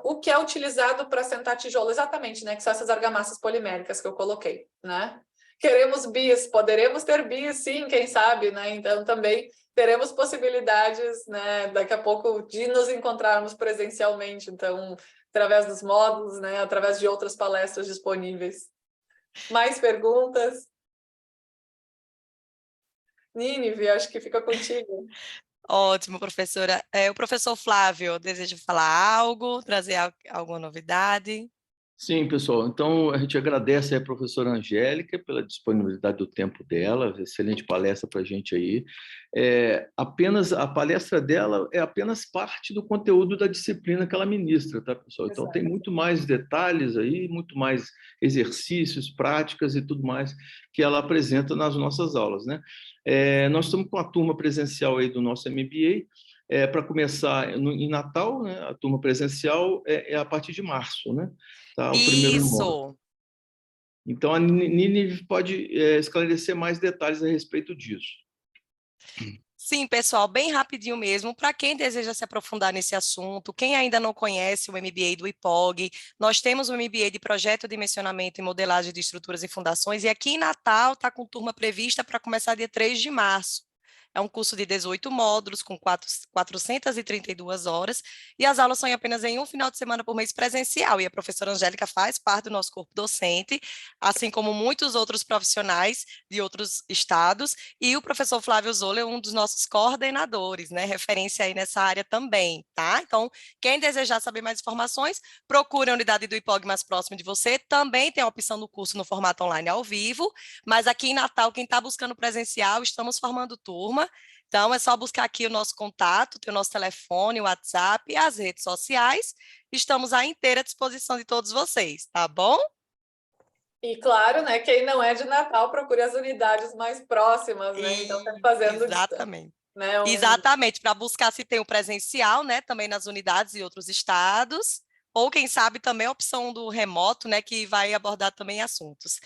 O que é utilizado para assentar tijolo, exatamente, né? Que são essas argamassas poliméricas que eu coloquei, né? Queremos bis, poderemos ter bis, sim, quem sabe, né? Então também teremos possibilidades, né? Daqui a pouco de nos encontrarmos presencialmente, então através dos módulos, né? Através de outras palestras disponíveis. Mais perguntas? Nínive, acho que fica contigo. Ótimo, professora. O professor Flávio deseja falar algo, trazer alguma novidade? Sim, pessoal. Então, a gente agradece a professora Angélica pela disponibilidade do tempo dela, excelente palestra para a gente aí. Apenas a palestra dela é apenas parte do conteúdo da disciplina que ela ministra, tá, pessoal? Então, tem muito mais detalhes aí, muito mais exercícios, práticas e tudo mais que ela apresenta nas nossas aulas, né? Nós estamos com a turma presencial aí do nosso MBA, para começar em Natal, né? A turma presencial é a partir de março, né? Tá, o primeiro módulo. Isso! Então, a Nini pode esclarecer mais detalhes a respeito disso. Sim, pessoal, bem rapidinho mesmo, para quem deseja se aprofundar nesse assunto, quem ainda não conhece o MBA do IPOG, nós temos o MBA de Projeto, Dimensionamento e Modelagem de Estruturas e Fundações, e aqui em Natal está com turma prevista para começar dia 3 de março. É um curso de 18 módulos, com 432 horas, e as aulas são apenas em um final de semana por mês presencial, e a professora Angélica faz parte do nosso corpo docente, assim como muitos outros profissionais de outros estados, e o professor Flávio Zola é um dos nossos coordenadores, né, referência aí nessa área também, tá? Então, quem desejar saber mais informações, procure a unidade do IPOG mais próximo de você, também tem a opção do curso no formato online ao vivo, mas aqui em Natal, quem está buscando presencial, estamos formando turma, então é só buscar aqui o nosso contato, tem o nosso telefone, o WhatsApp e as redes sociais, estamos à inteira disposição de todos vocês, tá bom? E claro, né, quem não é de Natal, procure as unidades mais próximas, né? Então, tá fazendo Exatamente. né, Exatamente, para buscar se tem o presencial, né, também nas unidades e outros estados, ou quem sabe também a opção do remoto, né, que vai abordar também assuntos.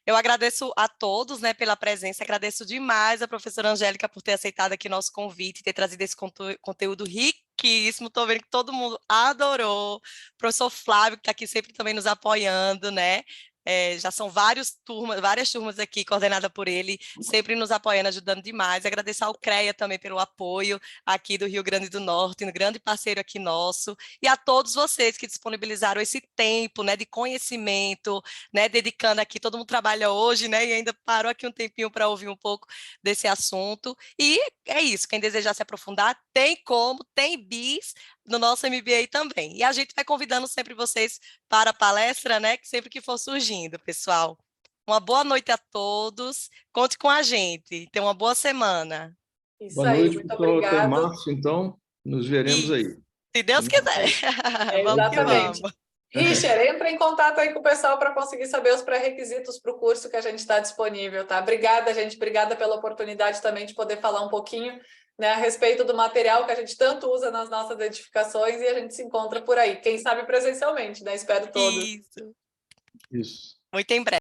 Eu agradeço a todos, né, pela presença, agradeço demais a professora Angélica por ter aceitado aqui nosso convite, ter trazido esse conteúdo riquíssimo, estou vendo que todo mundo adorou, o professor Flávio, que está aqui sempre também nos apoiando, né, já são várias turmas aqui, coordenada por ele, sempre nos apoiando, ajudando demais. Agradecer ao CREA também pelo apoio aqui do Rio Grande do Norte, um grande parceiro aqui nosso, e a todos vocês que disponibilizaram esse tempo, né, de conhecimento, né, dedicando aqui, todo mundo trabalha hoje, né, e ainda parou aqui um tempinho para ouvir um pouco desse assunto. E é isso, quem desejar se aprofundar, tem como, tem bis no nosso MBA também. E a gente vai convidando sempre vocês para a palestra, né, que sempre que for surgindo, pessoal. Uma boa noite a todos. Conte com a gente. Tenha uma boa semana. Isso Boa aí, noite, muito pessoal. Até obrigado. março, então. Nos veremos Isso. aí. Se Deus quiser. Vamos que Exatamente. vamos. Richard, entra em contato aí com o pessoal para conseguir saber os pré-requisitos para o curso que a gente está disponível, tá? Obrigada, gente. Obrigada pela oportunidade também de poder falar um pouquinho, né, a respeito do material que a gente tanto usa nas nossas edificações e a gente se encontra por aí. Quem sabe presencialmente, né? Espero todos. Isso. Isso. Muito em breve.